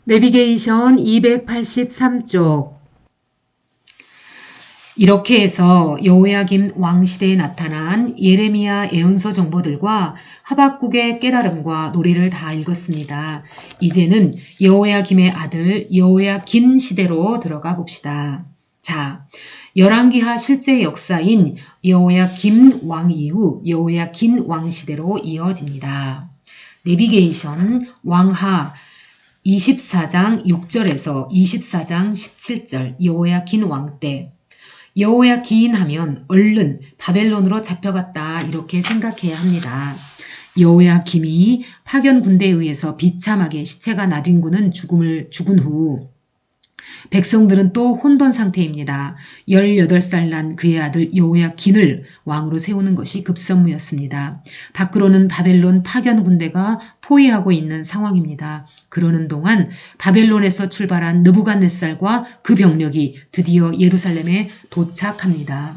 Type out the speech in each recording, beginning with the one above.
내비게이션 283쪽. 이렇게 해서 여호야김 왕시대에 나타난 예레미야 예언서 정보들과 하박국의 깨달음과 노래를 다 읽었습니다. 이제는 여호야김의 아들 여호야긴 시대로 들어가 봅시다. 자, 열왕기하 실제 역사인 여호야김 왕 이후 여호야긴 왕 시대로 이어집니다. 내비게이션 왕하 24장 6절에서 24장 17절 여호야긴 왕 때. 여호야긴 하면 얼른 바벨론으로 잡혀갔다 이렇게 생각해야 합니다. 여호야김이 파견 군대에 의해서 비참하게 시체가 나뒹구는 죽은 후 백성들은 또 혼돈 상태입니다. 18살 난 그의 아들 여호야긴을 왕으로 세우는 것이 급선무였습니다. 밖으로는 바벨론 파견 군대가 포위하고 있는 상황입니다. 그러는 동안 바벨론에서 출발한 느부갓네살과 그 병력이 드디어 예루살렘에 도착합니다.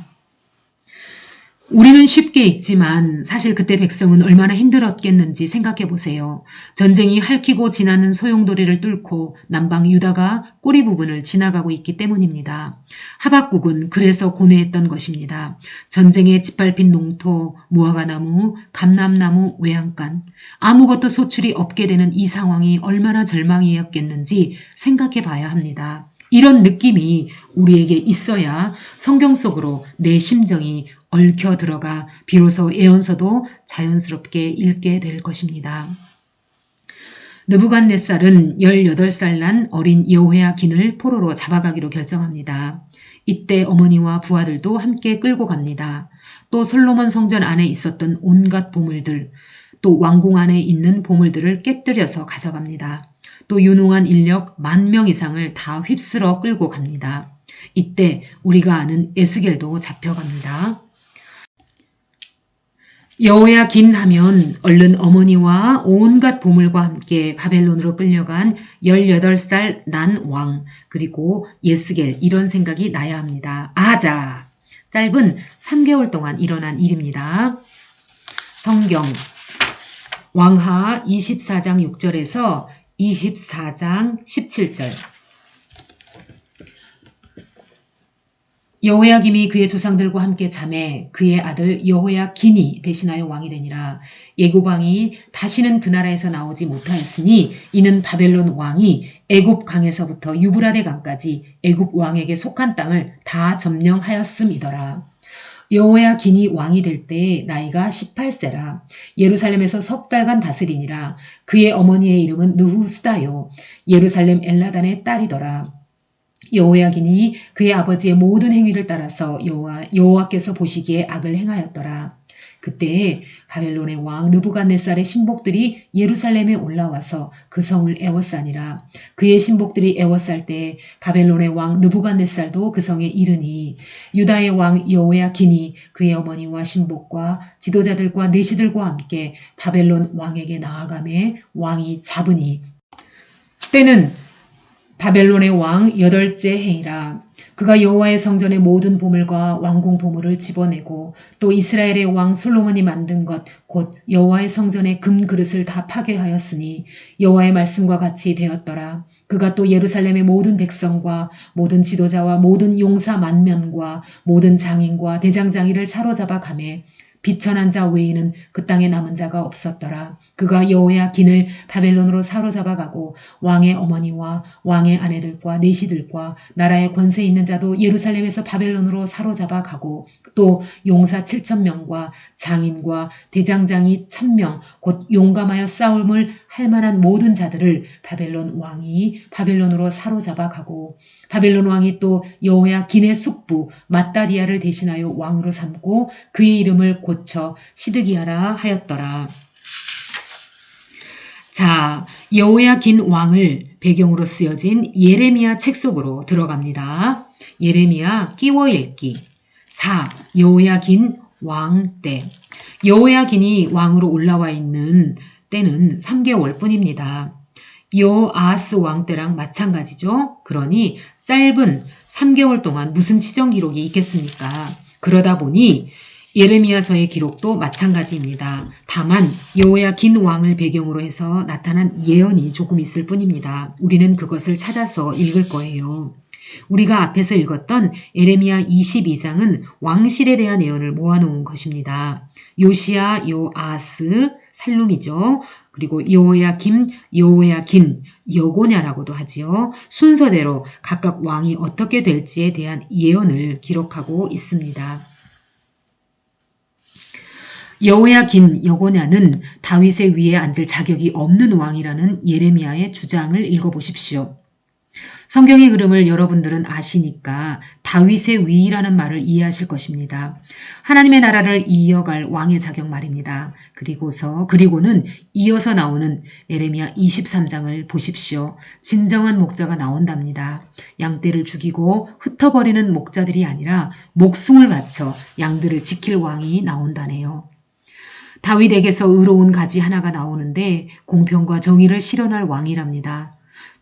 우리는 쉽게 읽지만 사실 그때 백성은 얼마나 힘들었겠는지 생각해 보세요. 전쟁이 핥히고 지나는 소용돌이를 뚫고 남방 유다가 꼬리 부분을 지나가고 있기 때문입니다. 하박국은 그래서 고뇌했던 것입니다. 전쟁에 짓밟힌 농토, 무화과나무, 감람나무, 외양간, 아무것도 소출이 없게 되는 이 상황이 얼마나 절망이었겠는지 생각해 봐야 합니다. 이런 느낌이 우리에게 있어야 성경 속으로 내 심정이 얽혀 들어가 비로소 예언서도 자연스럽게 읽게 될 것입니다. 느부갓네살은 18살 난 어린 여호야긴을 포로로 잡아가기로 결정합니다. 이때 어머니와 부하들도 함께 끌고 갑니다. 또 솔로몬 성전 안에 있었던 온갖 보물들, 또 왕궁 안에 있는 보물들을 깨뜨려서 가져갑니다. 또 유능한 인력 10,000명 이상을 다 휩쓸어 끌고 갑니다. 이때 우리가 아는 에스겔도 잡혀갑니다. 여호야긴 하면 얼른 어머니와 온갖 보물과 함께 바벨론으로 끌려간 18살 난 왕, 그리고 에스겔, 이런 생각이 나야 합니다. 아자! 짧은 3개월 동안 일어난 일입니다. 성경 왕하 24장 6절에서 24장 17절. 여호야김이 그의 조상들과 함께 잠에 그의 아들 여호야긴이 대신하여 왕이 되니라. 애굽 왕이 다시는 그 나라에서 나오지 못하였으니 이는 바벨론 왕이 애굽 강에서부터 유브라데 강까지 애굽 왕에게 속한 땅을 다 점령하였음이더라. 여호야긴이 왕이 될 때 나이가 18세라. 예루살렘에서 석 달간 다스리니라. 그의 어머니의 이름은 느후스다요. 예루살렘 엘라단의 딸이더라. 여호야긴이 그의 아버지의 모든 행위를 따라서 여호와께서 보시기에 악을 행하였더라. 그때 바벨론의 왕 느부갓네살의 신복들이 예루살렘에 올라와서 그 성을 애워싸니라. 그의 신복들이 애워쌀 때 바벨론의 왕 느부갓네살도 그 성에 이르니 유다의 왕 여호야긴이 그의 어머니와 신복과 지도자들과 내시들과 함께 바벨론 왕에게 나아가매 왕이 잡으니 때는 바벨론의 왕 8째 해이라. 그가 여호와의 성전의 모든 보물과 왕궁 보물을 집어내고 또 이스라엘의 왕 솔로몬이 만든 것 곧 여호와의 성전의 금 그릇을 다 파괴하였으니 여호와의 말씀과 같이 되었더라. 그가 또 예루살렘의 모든 백성과 모든 지도자와 모든 용사 10,000명과 모든 장인과 대장장이를 사로잡아 가매 비천한 자 외에는 그 땅에 남은 자가 없었더라. 그가 여호야긴을 바벨론으로 사로잡아 가고 왕의 어머니와 왕의 아내들과 내시들과 나라의 권세 있는 자도 예루살렘에서 바벨론으로 사로잡아 가고 또 용사 7,000명과 장인과 대장장이 1,000명 곧 용감하여 싸움을 할 만한 모든 자들을 바벨론 왕이 바벨론으로 사로잡아 가고 바벨론 왕이 또 여호야긴의 숙부 맏다디아를 대신하여 왕으로 삼고 그의 이름을 고쳐 시드기야라 하였더라. 자, 여호야긴 왕을 배경으로 쓰여진 예레미야 책 속으로 들어갑니다. 예레미야 끼워 읽기 4. 여호야긴 왕 때. 여호야긴이 왕으로 올라와 있는 때는 3개월 뿐입니다. 여호아하스 왕 때랑 마찬가지죠. 그러니 짧은 3개월 동안 무슨 치정 기록이 있겠습니까? 그러다 보니 예레미야서의 기록도 마찬가지입니다. 다만 여호야긴 왕을 배경으로 해서 나타난 예언이 조금 있을 뿐입니다. 우리는 그것을 찾아서 읽을 거예요. 우리가 앞에서 읽었던 예레미야 22장은 왕실에 대한 예언을 모아놓은 것입니다. 요시야, 요아스, 살룸이죠. 그리고 여호야김, 여호야긴, 여고냐라고도 하지요. 순서대로 각각 왕이 어떻게 될지에 대한 예언을 기록하고 있습니다. 여호야긴, 여고냐는 다윗의 위에 앉을 자격이 없는 왕이라는 예레미야의 주장을 읽어보십시오. 성경의 흐름을 여러분들은 아시니까 다윗의 위라는 말을 이해하실 것입니다. 하나님의 나라를 이어갈 왕의 자격 말입니다. 그리고는 이어서 나오는 예레미야 23장을 보십시오. 진정한 목자가 나온답니다. 양떼를 죽이고 흩어버리는 목자들이 아니라 목숨을 바쳐 양들을 지킬 왕이 나온다네요. 다윗에게서 의로운 가지 하나가 나오는데 공평과 정의를 실현할 왕이랍니다.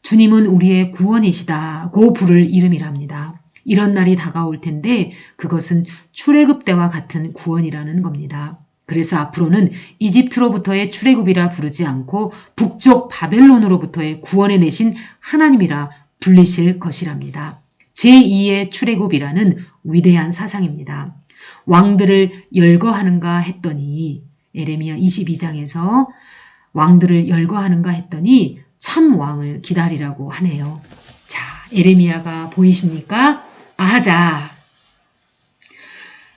주님은 우리의 구원이시다고 부를 이름이랍니다. 이런 날이 다가올 텐데 그것은 출애굽 때와 같은 구원이라는 겁니다. 그래서 앞으로는 이집트로부터의 출애굽이라 부르지 않고 북쪽 바벨론으로부터의 구원해 내신 하나님이라 불리실 것이랍니다. 제2의 출애굽이라는 위대한 사상입니다. 왕들을 열거하는가 했더니 예레미야 22장에서 왕들을 열거하는가 했더니 참 왕을 기다리라고 하네요. 자, 예레미야가 보이십니까? 아하자.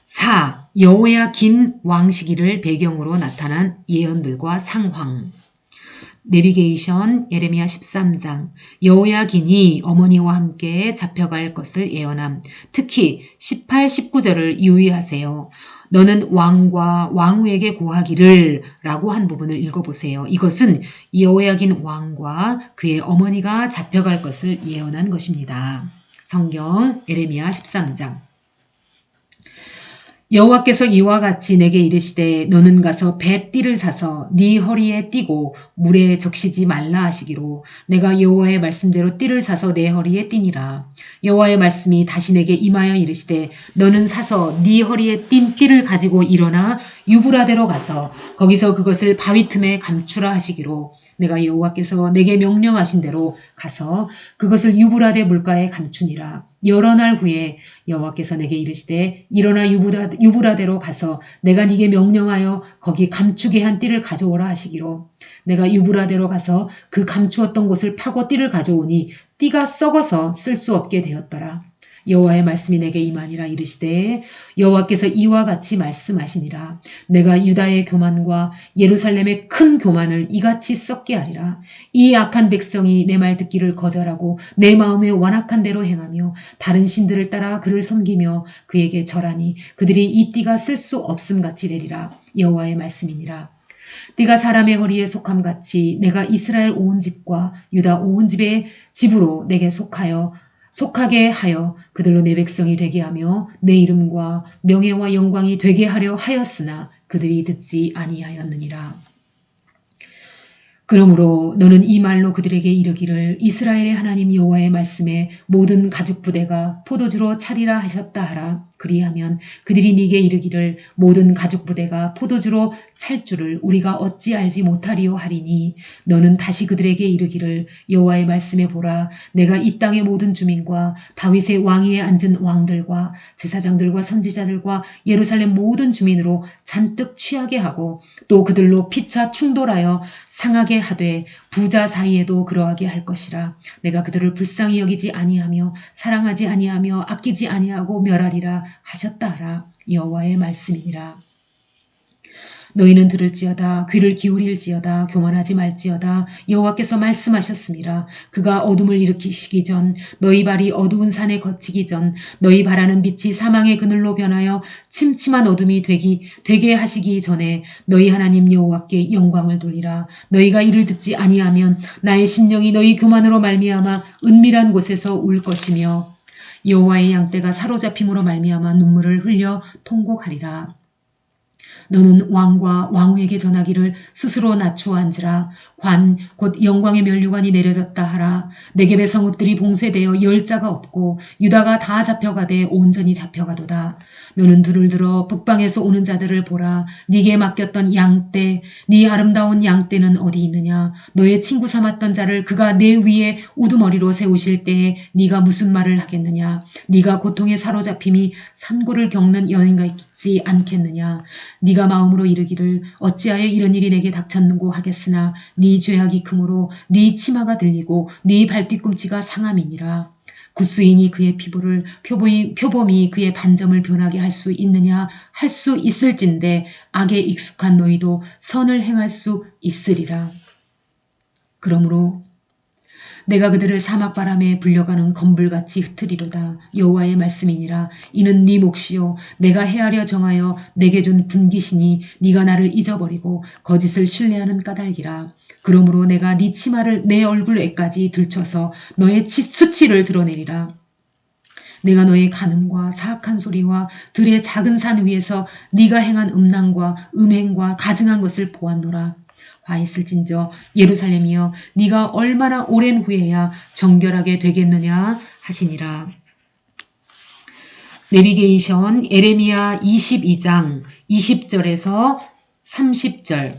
4. 여호야긴 왕 시기를 배경으로 나타난 예언들과 상황. 내비게이션 예레미야 13장. 여호야긴이 어머니와 함께 잡혀갈 것을 예언함. 특히 18, 19절을 유의하세요. 너는 왕과 왕후에게 고하기를 라고 한 부분을 읽어보세요. 이것은 여호야긴 왕과 그의 어머니가 잡혀갈 것을 예언한 것입니다. 성경 예레미야 13장. 여호와께서 이와 같이 내게 이르시되 너는 가서 뱃띠를 사서 네 허리에 띠고 물에 적시지 말라 하시기로 내가 여호와의 말씀대로 띠를 사서 내 허리에 띠니라. 여호와의 말씀이 다시 내게 임하여 이르시되 너는 사서 네 허리에 띈 띠를 가지고 일어나 유브라데로 가서 거기서 그것을 바위 틈에 감추라 하시기로 내가 여호와께서 내게 명령하신 대로 가서 그것을 유브라데 물가에 감추니라. 여러 날 후에 여호와께서 내게 이르시되 일어나 유브라데로 가서 내가 네게 명령하여 거기 감추게 한 띠를 가져오라 하시기로 내가 유브라데로 가서 그 감추었던 곳을 파고 띠를 가져오니 띠가 썩어서 쓸 수 없게 되었더라. 여호와의 말씀이 내게 임하니라 이르시되 여호와께서 이와 같이 말씀하시니라. 내가 유다의 교만과 예루살렘의 큰 교만을 이같이 썩게 하리라. 이 악한 백성이 내 말 듣기를 거절하고 내 마음에 완악한 대로 행하며 다른 신들을 따라 그를 섬기며 그에게 절하니 그들이 이 띠가 쓸 수 없음같이 되리라. 여호와의 말씀이니라. 띠가 사람의 허리에 속함같이 내가 이스라엘 온 집과 유다 온 집의 집으로 내게 속하게 하여 그들로 내 백성이 되게 하며 내 이름과 명예와 영광이 되게 하려 하였으나 그들이 듣지 아니하였느니라. 그러므로 너는 이 말로 그들에게 이르기를 이스라엘의 하나님 여호와의 말씀에 모든 가죽 부대가 포도주로 차리라 하셨다 하라. 그리하면 그들이 네게 이르기를 모든 가죽 부대가 포도주로 찰 줄을 우리가 어찌 알지 못하리요 하리니 너는 다시 그들에게 이르기를 여호와의 말씀에 보라. 내가 이 땅의 모든 주민과 다윗의 왕위에 앉은 왕들과 제사장들과 선지자들과 예루살렘 모든 주민으로 잔뜩 취하게 하고 또 그들로 피차 충돌하여 상하게 하되 부자 사이에도 그러하게 할 것이라. 내가 그들을 불쌍히 여기지 아니하며 사랑하지 아니하며 아끼지 아니하고 멸하리라 하셨다 하라. 여호와의 말씀이니라. 너희는 들을지어다 귀를 기울일지어다 교만하지 말지어다. 여호와께서 말씀하셨습니다. 그가 어둠을 일으키시기 전 너희 발이 어두운 산에 거치기 전 너희 바라는 빛이 사망의 그늘로 변하여 침침한 어둠이 되게 하시기 전에 너희 하나님 여호와께 영광을 돌리라. 너희가 이를 듣지 아니하면 나의 심령이 너희 교만으로 말미암아 은밀한 곳에서 울 것이며 여호와의 양떼가 사로잡힘으로 말미암아 눈물을 흘려 통곡하리라. 너는 왕과 왕후에게 전하기를 스스로 낮추어 앉으라. 관 곧 영광의 면류관이 내려졌다 하라. 네겝의 성읍들이 봉쇄되어 열자가 없고 유다가 다 잡혀가되 온전히 잡혀가도다. 너는 둘을 들어 북방에서 오는 자들을 보라. 네게 맡겼던 양떼, 네 아름다운 양떼는 어디 있느냐? 너의 친구 삼았던 자를 그가 내 위에 우두머리로 세우실 때에 네가 무슨 말을 하겠느냐? 네가 고통에 사로잡힘이 산고를 겪는 여인과 있지 않겠느냐? 네가 마음으로 이르기를 어찌하여 이런 일이 내게 닥쳤는고 하겠으나 네 죄악이 크므로 네 치마가 들리고 네 발뒤꿈치가 상함이니라. 구스인이 그의 피부를 표범이 그의 반점을 변하게 할 수 있느냐? 할 수 있을진데 악에 익숙한 너희도 선을 행할 수 있으리라. 그러므로 내가 그들을 사막바람에 불려가는 검불같이 흩으리로다. 여호와의 말씀이니라. 이는 네 몫이요 내가 헤아려 정하여 내게 준 분깃이니 네가 나를 잊어버리고 거짓을 신뢰하는 까닭이라. 그러므로 내가 네 치마를 내 얼굴에까지 들쳐서 너의 수치를 드러내리라. 내가 너의 간음과 사악한 소리와 들의 작은 산 위에서 네가 행한 음란과 음행과 가증한 것을 보았노라. 화 있을진저 예루살렘이여 네가 얼마나 오랜 후에야 정결하게 되겠느냐 하시니라. 내비게이션 에레미야 22장 20절에서 30절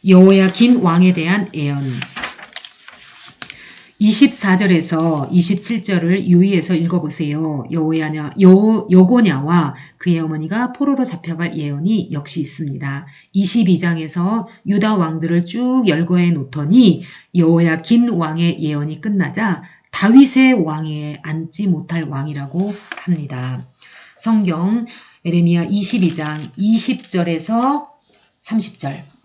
여호야긴 왕에 대한 예언 24절에서 27절을 유의해서 읽어보세요. 여고냐와 그의 어머니가 포로로 잡혀갈 예언이 역시 있습니다. 22장에서 유다 왕들을 쭉 열거해 놓더니 여호야긴 왕의 예언이 끝나자 다윗의 왕위에 앉지 못할 왕이라고 합니다. 성경 에레미야 22장 20절에서 30절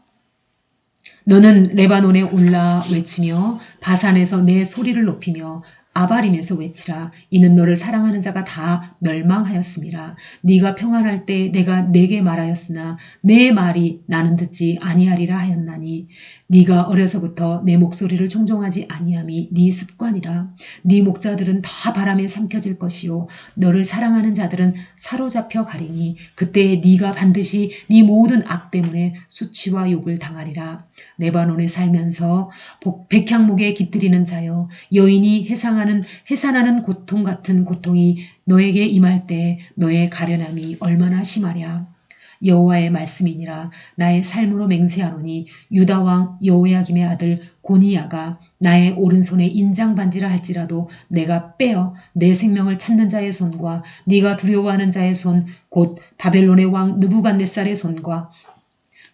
너는 레바논에 올라 외치며 바산에서 내 소리를 높이며 아바림에서 외치라. 이는 너를 사랑하는 자가 다 멸망하였음이라. 네가 평안할 때 내가 네게 말하였으나 내 말이 나는 듣지 아니하리라 하였나니 네가 어려서부터 내 목소리를 청종하지 아니함이 네 습관이라. 네 목자들은 다 바람에 삼켜질 것이요 너를 사랑하는 자들은 사로잡혀 가리니 그때에 네가 반드시 네 모든 악 때문에 수치와 욕을 당하리라. 레바논에 살면서 백향목에 깃들이는 자여 여인이 해산하는 고통 같은 고통이 너에게 임할 때 너의 가련함이 얼마나 심하랴. 여호와의 말씀이니라. 나의 삶으로 맹세하노니 유다 왕 여호야김의 아들 고니야가 나의 오른손에 인장반지라 할지라도 내가 빼어 내 생명을 찾는 자의 손과 네가 두려워하는 자의 손 곧 바벨론의 왕 느부갓네살의 손과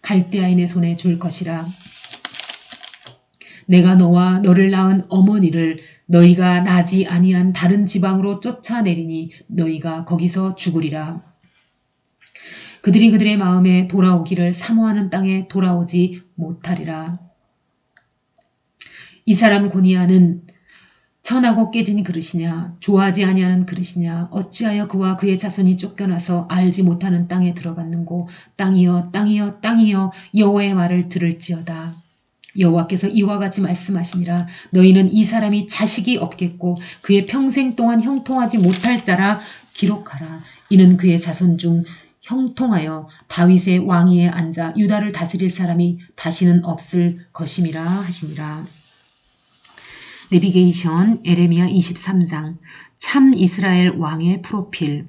갈대아인의 손에 줄 것이라. 내가 너와 너를 낳은 어머니를 너희가 나지 아니한 다른 지방으로 쫓아내리니 너희가 거기서 죽으리라. 그들이 그들의 마음에 돌아오기를 사모하는 땅에 돌아오지 못하리라. 이 사람 고니야는 천하고 깨진 그릇이냐 좋아하지 아니하는 그릇이냐 어찌하여 그와 그의 자손이 쫓겨나서 알지 못하는 땅에 들어갔는고 땅이여 땅이여 땅이여 여호와의 말을 들을지어다. 여호와께서 이와 같이 말씀하시니라. 너희는 이 사람이 자식이 없겠고 그의 평생 동안 형통하지 못할 자라 기록하라. 이는 그의 자손 중 형통하여 다윗의 왕위에 앉아 유다를 다스릴 사람이 다시는 없을 것임이라 하시니라. 내비게이션 에레미야 23장 참 이스라엘 왕의 프로필.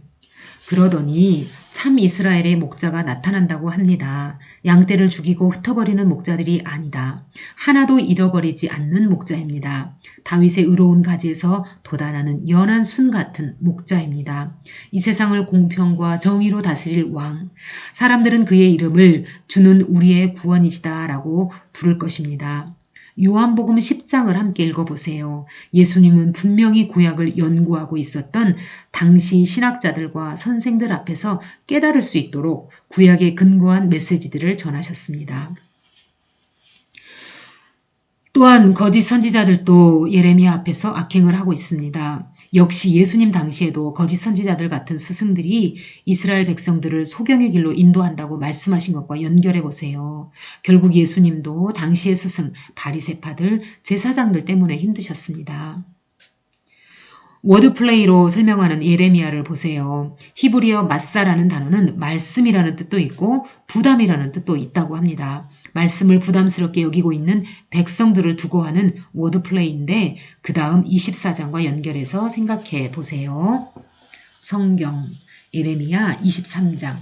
그러더니 참 이스라엘의 목자가 나타난다고 합니다. 양떼를 죽이고 흩어버리는 목자들이 아니다. 하나도 잃어버리지 않는 목자입니다. 다윗의 의로운 가지에서 돋아나는 연한 순 같은 목자입니다. 이 세상을 공평과 정의로 다스릴 왕. 사람들은 그의 이름을 주는 우리의 구원이시다라고 부를 것입니다. 요한복음 10장을 함께 읽어보세요. 예수님은 분명히 구약을 연구하고 있었던 당시 신학자들과 선생들 앞에서 깨달을 수 있도록 구약에 근거한 메시지들을 전하셨습니다. 또한 거짓 선지자들도 예레미야 앞에서 악행을 하고 있습니다. 역시 예수님 당시에도 거짓 선지자들 같은 스승들이 이스라엘 백성들을 소경의 길로 인도한다고 말씀하신 것과 연결해 보세요. 결국 예수님도 당시의 스승 바리새파들 제사장들 때문에 힘드셨습니다. 워드플레이로 설명하는 예레미야를 보세요. 히브리어 마사라는 단어는 말씀이라는 뜻도 있고 부담이라는 뜻도 있다고 합니다. 말씀을 부담스럽게 여기고 있는 백성들을 두고 하는 워드플레이인데 그 다음 24장과 연결해서 생각해 보세요. 성경 예레미야 23장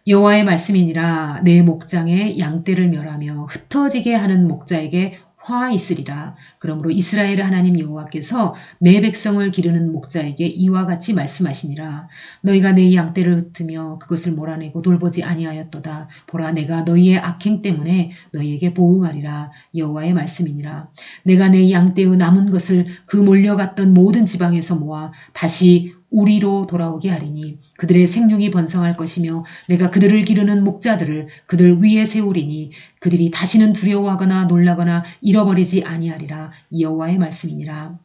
여호와의 말씀이니라 내 목장에 양떼를 멸하며 흩어지게 하는 목자에게 화 있으리라. 그러므로 이스라엘 하나님 여호와께서 내 백성을 기르는 목자에게 이와 같이 말씀하시니라. 너희가 내 양떼를 흩으며 그것을 몰아내고 돌보지 아니하였도다. 보라 내가 너희의 악행 때문에 너희에게 보응하리라. 여호와의 말씀이니라. 내가 내 양떼의 남은 것을 그 몰려갔던 모든 지방에서 모아 다시 우리로 돌아오게 하리니 그들의 생육이 번성할 것이며 내가 그들을 기르는 목자들을 그들 위에 세우리니 그들이 다시는 두려워하거나 놀라거나 잃어버리지 아니하리라. 여호와의 말씀이니라.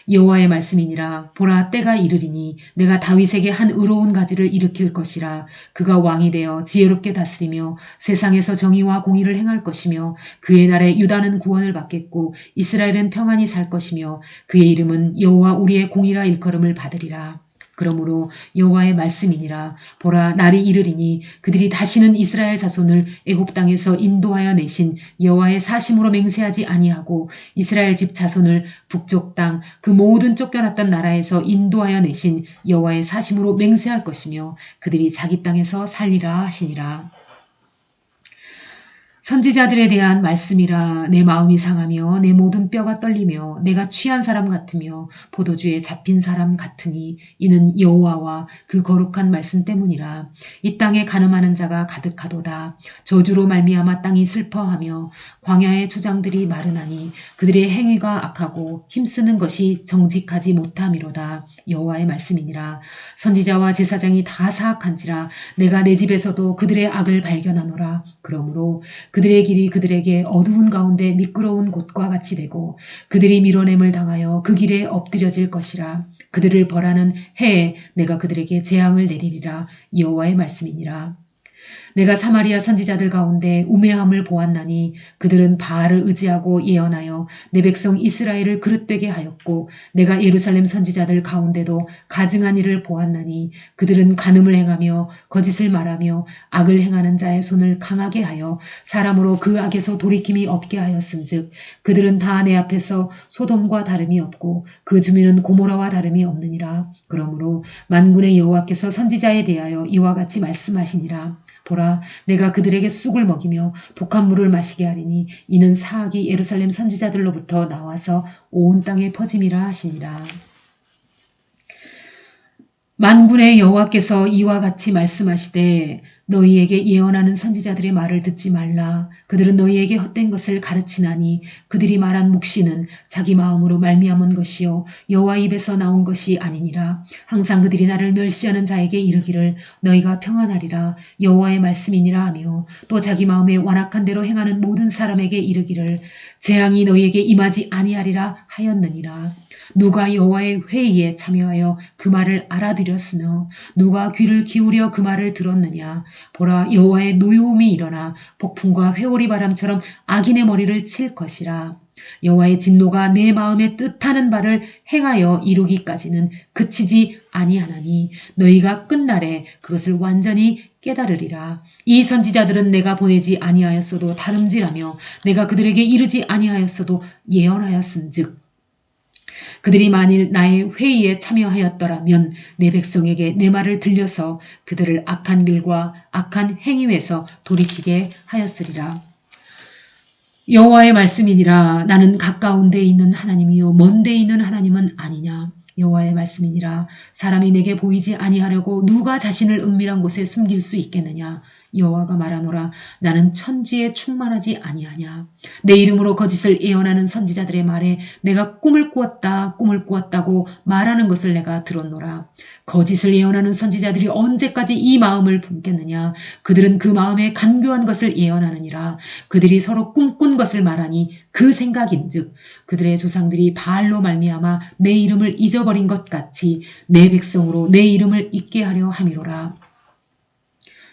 여호와의 말씀이니라. 보라 때가 이르리니 내가 다윗에게 한 의로운 가지를 일으킬 것이라. 그가 왕이 되어 지혜롭게 다스리며 세상에서 정의와 공의를 행할 것이며 그의 날에 유다는 구원을 받겠고 이스라엘은 평안히 살 것이며 그의 이름은 여호와 우리의 공의라 일컬음을 받으리라. 그러므로 여호와의 말씀이니라. 보라 날이 이르리니 그들이 다시는 이스라엘 자손을 애굽 땅에서 인도하여 내신 여호와의 사심으로 맹세하지 아니하고 이스라엘 집 자손을 북쪽 땅 그 모든 쫓겨났던 나라에서 인도하여 내신 여호와의 사심으로 맹세할 것이며 그들이 자기 땅에서 살리라 하시니라. 선지자들에 대한 말씀이라. 내 마음이 상하며 내 모든 뼈가 떨리며 내가 취한 사람 같으며 포도주에 잡힌 사람 같으니 이는 여호와와 그 거룩한 말씀 때문이라. 이 땅에 가늠하는 자가 가득하도다. 저주로 말미암아 땅이 슬퍼하며 광야의 초장들이 마르나니 그들의 행위가 악하고 힘쓰는 것이 정직하지 못함이로다. 여호와의 말씀이니라. 선지자와 제사장이 다 사악한지라. 내가 내 집에서도 그들의 악을 발견하노라. 그러므로 그들의 길이 그들에게 어두운 가운데 미끄러운 곳과 같이 되고 그들이 밀어냄을 당하여 그 길에 엎드려질 것이라. 그들을 벌하는 해에 내가 그들에게 재앙을 내리리라. 여호와의 말씀이니라. 내가 사마리아 선지자들 가운데 우매함을 보았나니 그들은 바알을 의지하고 예언하여 내 백성 이스라엘을 그릇되게 하였고 내가 예루살렘 선지자들 가운데도 가증한 일을 보았나니 그들은 간음을 행하며 거짓을 말하며 악을 행하는 자의 손을 강하게 하여 사람으로 그 악에서 돌이킴이 없게 하였음즉 그들은 다 내 앞에서 소돔과 다름이 없고 그 주민은 고모라와 다름이 없느니라. 그러므로 만군의 여호와께서 선지자에 대하여 이와 같이 말씀하시니라. 보라 내가 그들에게 쑥을 먹이며 독한 물을 마시게 하리니 이는 사악이 예루살렘 선지자들로부터 나와서 온 땅에 퍼짐이라 하시니라. 만군의 여호와께서 이와 같이 말씀하시되 너희에게 예언하는 선지자들의 말을 듣지 말라. 그들은 너희에게 헛된 것을 가르치나니 그들이 말한 묵시는 자기 마음으로 말미암은 것이요 여호와 입에서 나온 것이 아니니라. 항상 그들이 나를 멸시하는 자에게 이르기를 너희가 평안하리라 여호와의 말씀이니라 하며 또 자기 마음에 완악한 대로 행하는 모든 사람에게 이르기를 재앙이 너희에게 임하지 아니하리라 하였느니라. 누가 여호와의 회의에 참여하여 그 말을 알아들였으며 누가 귀를 기울여 그 말을 들었느냐. 보라 여호와의 노여움이 일어나 폭풍과 회오리 바람처럼 악인의 머리를 칠 것이라. 여호와의 진노가 내 마음에 뜻하는 바를 행하여 이루기까지는 그치지 아니하나니 너희가 끝날에 그것을 완전히 깨달으리라. 이 선지자들은 내가 보내지 아니하였어도 다름질하며 내가 그들에게 이르지 아니하였어도 예언하였은즉 그들이 만일 나의 회의에 참여하였더라면 내 백성에게 내 말을 들려서 그들을 악한 길과 악한 행위에서 돌이키게 하였으리라. 여호와의 말씀이니라. 나는 가까운 데 있는 하나님이요 먼 데 있는 하나님은 아니냐. 여호와의 말씀이니라. 사람이 내게 보이지 아니하려고 누가 자신을 은밀한 곳에 숨길 수 있겠느냐. 여호와가 말하노라. 나는 천지에 충만하지 아니하냐. 내 이름으로 거짓을 예언하는 선지자들의 말에 내가 꿈을 꾸었다고 말하는 것을 내가 들었노라. 거짓을 예언하는 선지자들이 언제까지 이 마음을 품겠느냐. 그들은 그 마음에 간교한 것을 예언하느니라. 그들이 서로 꿈꾼 것을 말하니 그 생각인즉 그들의 조상들이 바알로 말미암아 내 이름을 잊어버린 것 같이 내 백성으로 내 이름을 잊게 하려 함이로라.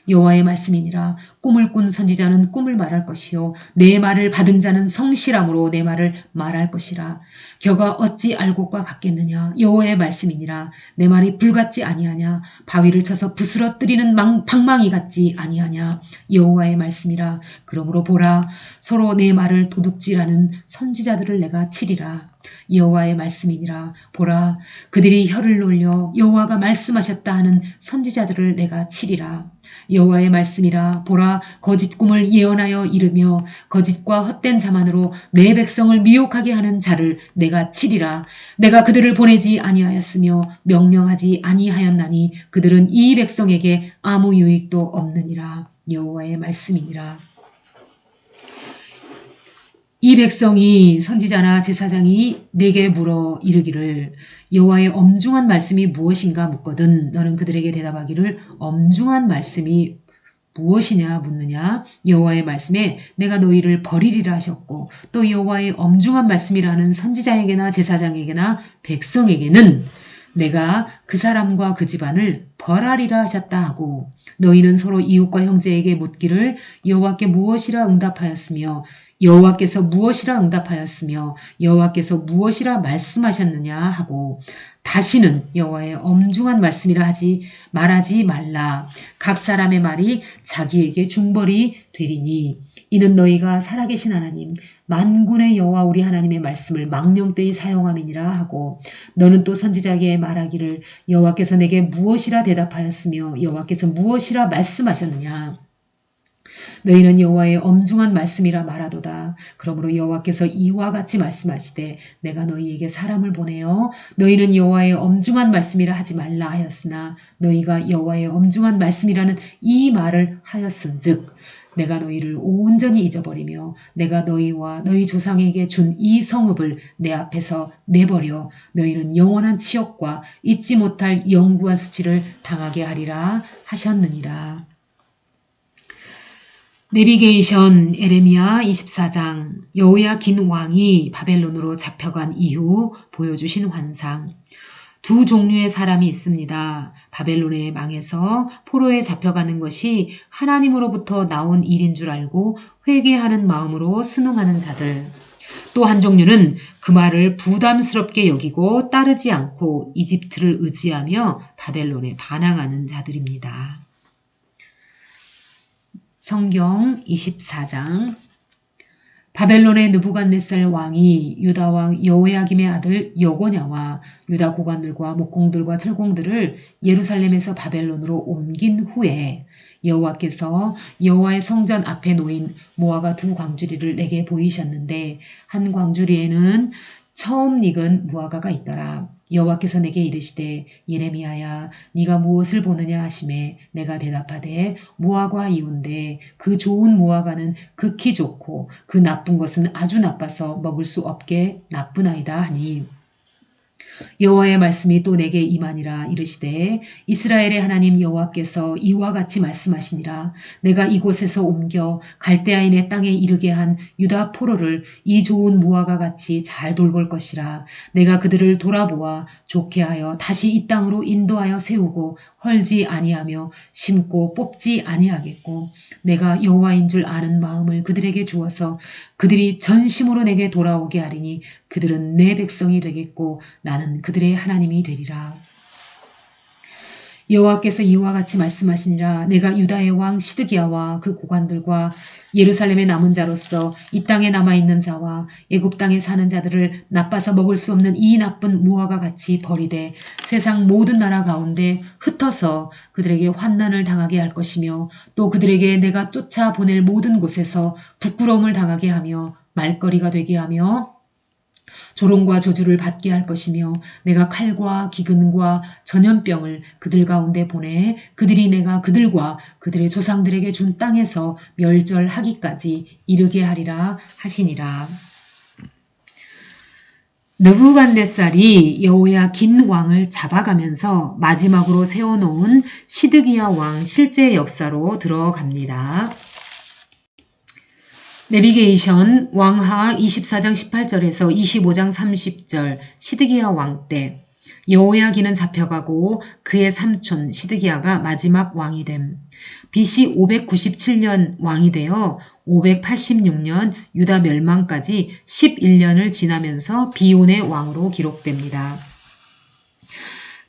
여호와의 말씀이니라. 꿈을 꾼 선지자는 꿈을 말할 것이요 내 말을 받은 자는 성실함으로 내 말을 말할 것이라. 겨가 어찌 알곡과 같겠느냐. 여호와의 말씀이니라. 내 말이 불같지 아니하냐. 바위를 쳐서 부스러뜨리는 방망이 같지 아니하냐. 여호와의 말씀이라. 그러므로 보라, 서로 내 말을 도둑질하는 선지자들을 내가 치리라. 여호와의 말씀이니라. 보라, 그들이 혀를 놀려 여호와가 말씀하셨다 하는 선지자들을 내가 치리라. 여호와의 말씀이라. 보라, 거짓 꿈을 예언하여 이르며 거짓과 헛된 자만으로 내 백성을 미혹하게 하는 자를 내가 치리라. 내가 그들을 보내지 아니하였으며 명령하지 아니하였나니 그들은 이 백성에게 아무 유익도 없느니라. 여호와의 말씀이니라. 이 백성이 선지자나 제사장이 내게 물어 이르기를 여호와의 엄중한 말씀이 무엇인가 묻거든 너는 그들에게 대답하기를 엄중한 말씀이 무엇이냐 묻느냐. 여호와의 말씀에 내가 너희를 버리리라 하셨고 또 여호와의 엄중한 말씀이라는 선지자에게나 제사장에게나 백성에게는 내가 그 사람과 그 집안을 벌하리라 하셨다 하고 너희는 서로 이웃과 형제에게 묻기를 여호와께 무엇이라 응답하였으며 여호와께서 무엇이라 응답하였으며 여호와께서 무엇이라 말씀하셨느냐 하고 다시는 여호와의 엄중한 말씀이라 말하지 말라. 각 사람의 말이 자기에게 중벌이 되리니 이는 너희가 살아계신 하나님 만군의 여호와 우리 하나님의 말씀을 망령되이 사용함이니라 하고 너는 또 선지자에게 말하기를 여호와께서 내게 무엇이라 대답하였으며 여호와께서 무엇이라 말씀하셨느냐. 너희는 여호와의 엄중한 말씀이라 말하도다. 그러므로 여호와께서 이와 같이 말씀하시되 내가 너희에게 사람을 보내어 너희는 여호와의 엄중한 말씀이라 하지 말라 하였으나 너희가 여호와의 엄중한 말씀이라는 이 말을 하였은즉 내가 너희를 온전히 잊어버리며 내가 너희와 너희 조상에게 준 이 성읍을 내 앞에서 내버려 너희는 영원한 치욕과 잊지 못할 영구한 수치를 당하게 하리라 하셨느니라. 내비게이션 에레미야 24장. 여호야긴 왕이 바벨론으로 잡혀간 이후 보여주신 환상. 두 종류의 사람이 있습니다. 바벨론의 망에서 포로에 잡혀가는 것이 하나님으로부터 나온 일인 줄 알고 회개하는 마음으로 순응하는 자들. 또 한 종류는 그 말을 부담스럽게 여기고 따르지 않고 이집트를 의지하며 바벨론에 반항하는 자들입니다. 성경 24장. 바벨론의 느부갓네살 왕이 유다 왕 여호야김의 아들 여고냐와 유다 고관들과 목공들과 철공들을 예루살렘에서 바벨론으로 옮긴 후에 여호와께서 여호와의 성전 앞에 놓인 무화과 두 광주리를 내게 보이셨는데 한 광주리에는 처음 익은 무화과가 있더라. 여호와께서 내게 이르시되 예레미야야 네가 무엇을 보느냐 하시매 내가 대답하되 무화과이온데 그 좋은 무화과는 극히 좋고 그 나쁜 것은 아주 나빠서 먹을 수 없게 나쁘나이다 하니 여호와의 말씀이 또 내게 임하니라. 이르시되 이스라엘의 하나님 여호와께서 이와 같이 말씀하시니라. 내가 이곳에서 옮겨 갈대아인의 땅에 이르게 한 유다 포로를 이 좋은 무화과 같이 잘 돌볼 것이라. 내가 그들을 돌아보아 좋게 하여 다시 이 땅으로 인도하여 세우고 헐지 아니하며 심고 뽑지 아니하겠고 내가 여호와인 줄 아는 마음을 그들에게 주어서 그들이 전심으로 내게 돌아오게 하리니 그들은 내 백성이 되겠고 나는 그들의 하나님이 되리라. 여호와께서 이와 같이 말씀하시니라. 내가 유다의 왕 시드기야와 그 고관들과 예루살렘의 남은 자로서 이 땅에 남아있는 자와 애굽 땅에 사는 자들을 나빠서 먹을 수 없는 이 나쁜 무화과 같이 버리되 세상 모든 나라 가운데 흩어서 그들에게 환난을 당하게 할 것이며 또 그들에게 내가 쫓아 보낼 모든 곳에서 부끄러움을 당하게 하며 말거리가 되게 하며 조롱과 저주를 받게 할 것이며 내가 칼과 기근과 전염병을 그들 가운데 보내 그들이 내가 그들과 그들의 조상들에게 준 땅에서 멸절하기까지 이르게 하리라 하시니라. 느부갓네살이 여호야긴 왕을 잡아가면서 마지막으로 세워놓은 시드기야 왕 실제 역사로 들어갑니다. 내비게이션 왕하 24장 18절에서 25장 30절 시드기야 왕 때 여호야긴은 잡혀가고 그의 삼촌 시드기야가 마지막 왕이 됨. BC 597년 왕이 되어 586년 유다 멸망까지 11년을 지나면서 비온의 왕으로 기록됩니다.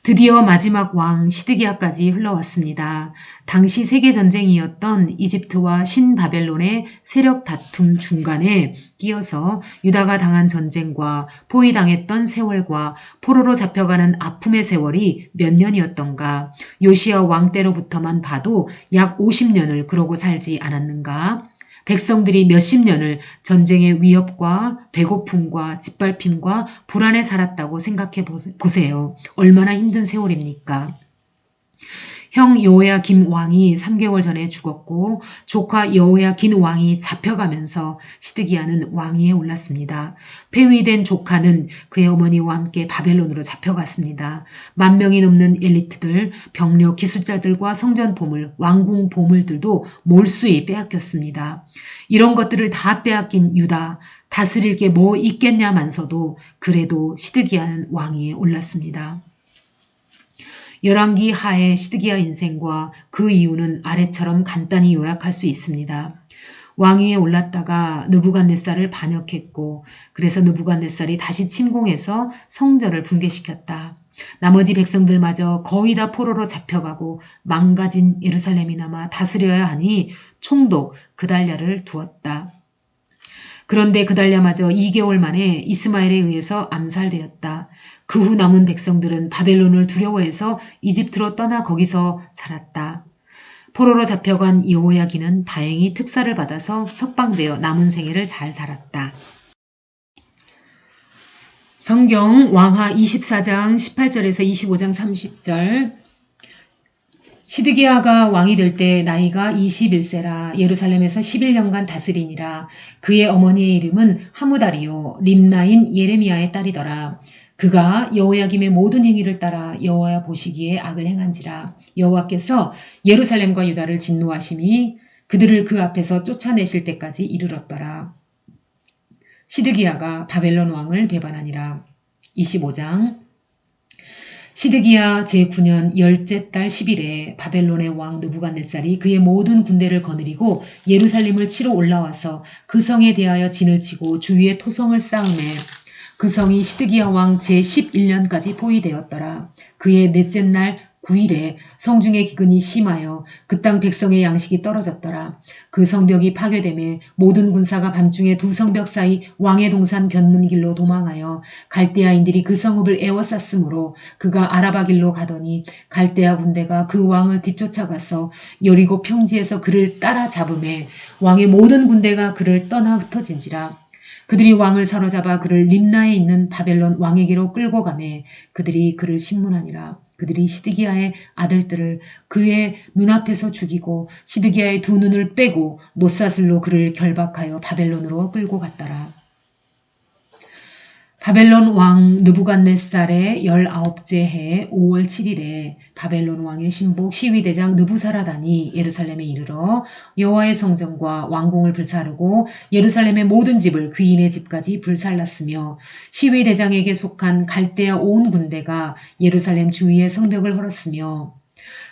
드디어 마지막 왕 시드기야까지 흘러왔습니다. 당시 세계전쟁이었던 이집트와 신바벨론의 세력 다툼 중간에 끼어서 유다가 당한 전쟁과 포위당했던 세월과 포로로 잡혀가는 아픔의 세월이 몇 년이었던가. 요시야 왕 때로부터만 봐도 약 50년을 그러고 살지 않았는가. 백성들이 몇십 년을 전쟁의 위협과 배고픔과 짓밟힘과 불안에 살았다고 생각해 보세요. 얼마나 힘든 세월입니까? 형 여호야김 왕이 3개월 전에 죽었고 조카 여호야긴 왕이 잡혀가면서 시드기야는 왕위에 올랐습니다. 폐위된 조카는 그의 어머니와 함께 바벨론으로 잡혀갔습니다. 10,000명이 넘는 엘리트들, 병력, 기술자들과 성전 보물, 왕궁 보물들도 몰수히 빼앗겼습니다. 이런 것들을 다 빼앗긴 유다, 다스릴 게 뭐 있겠냐만서도 그래도 시드기야는 왕위에 올랐습니다. 열왕기 하의 시드기야 인생과 그 이유는 아래처럼 간단히 요약할 수 있습니다. 왕위에 올랐다가 느부갓네살을 반역했고 그래서 느부갓네살이 다시 침공해서 성전을 붕괴시켰다. 나머지 백성들마저 거의 다 포로로 잡혀가고 망가진 예루살렘이나마 다스려야 하니 총독 그달랴를 두었다. 그런데 그달랴마저 2개월 만에 이스마엘에 의해서 암살되었다. 그 후 남은 백성들은 바벨론을 두려워해서 이집트로 떠나 거기서 살았다. 포로로 잡혀간 여호야긴은 다행히 특사를 받아서 석방되어 남은 생애를 잘 살았다. 성경 왕하 24장 18절에서 25장 30절. 시드기야가 왕이 될 때 나이가 21세라 예루살렘에서 11년간 다스리니라. 그의 어머니의 이름은 하무다리요 림나인 예레미야의 딸이더라. 그가 여호야김의 모든 행위를 따라 여호와 보시기에 악을 행한지라. 여호와께서 예루살렘과 유다를 진노하심이 그들을 그 앞에서 쫓아내실 때까지 이르렀더라. 시드기야가 바벨론 왕을 배반하니라. 25장. 시드기야 제9년 10째 달 10일에 바벨론의 왕 느부갓네살이 그의 모든 군대를 거느리고 예루살렘을 치러 올라와서 그 성에 대하여 진을 치고 주위에 토성을 쌓음에 그 성이 시드기야 왕 제11년까지 포위되었더라. 그의 넷째 날 9일에 성중의 기근이 심하여 그 땅 백성의 양식이 떨어졌더라. 그 성벽이 파괴되매 모든 군사가 밤중에 두 성벽 사이 왕의 동산 변문길로 도망하여 갈대아인들이 그 성읍을 에워쌌으므로 그가 아라바 길로 가더니 갈대아 군대가 그 왕을 뒤쫓아가서 여리고 평지에서 그를 따라잡음에 왕의 모든 군대가 그를 떠나 흩어진지라. 그들이 왕을 사로잡아 그를 림나에 있는 바벨론 왕에게로 끌고 가매 그들이 그를 신문하니라. 그들이 시드기야의 아들들을 그의 눈앞에서 죽이고 시드기야의 두 눈을 빼고 놋사슬로 그를 결박하여 바벨론으로 끌고 갔더라. 바벨론 왕 느부갓네살의 19째 해 5월 7일에 바벨론 왕의 신복 시위대장 느부사라단이 예루살렘에 이르러 여호와의 성전과 왕궁을 불사르고 예루살렘의 모든 집을 귀인의 집까지 불살랐으며 시위대장에게 속한 갈대아 온 군대가 예루살렘 주위의 성벽을 헐었으며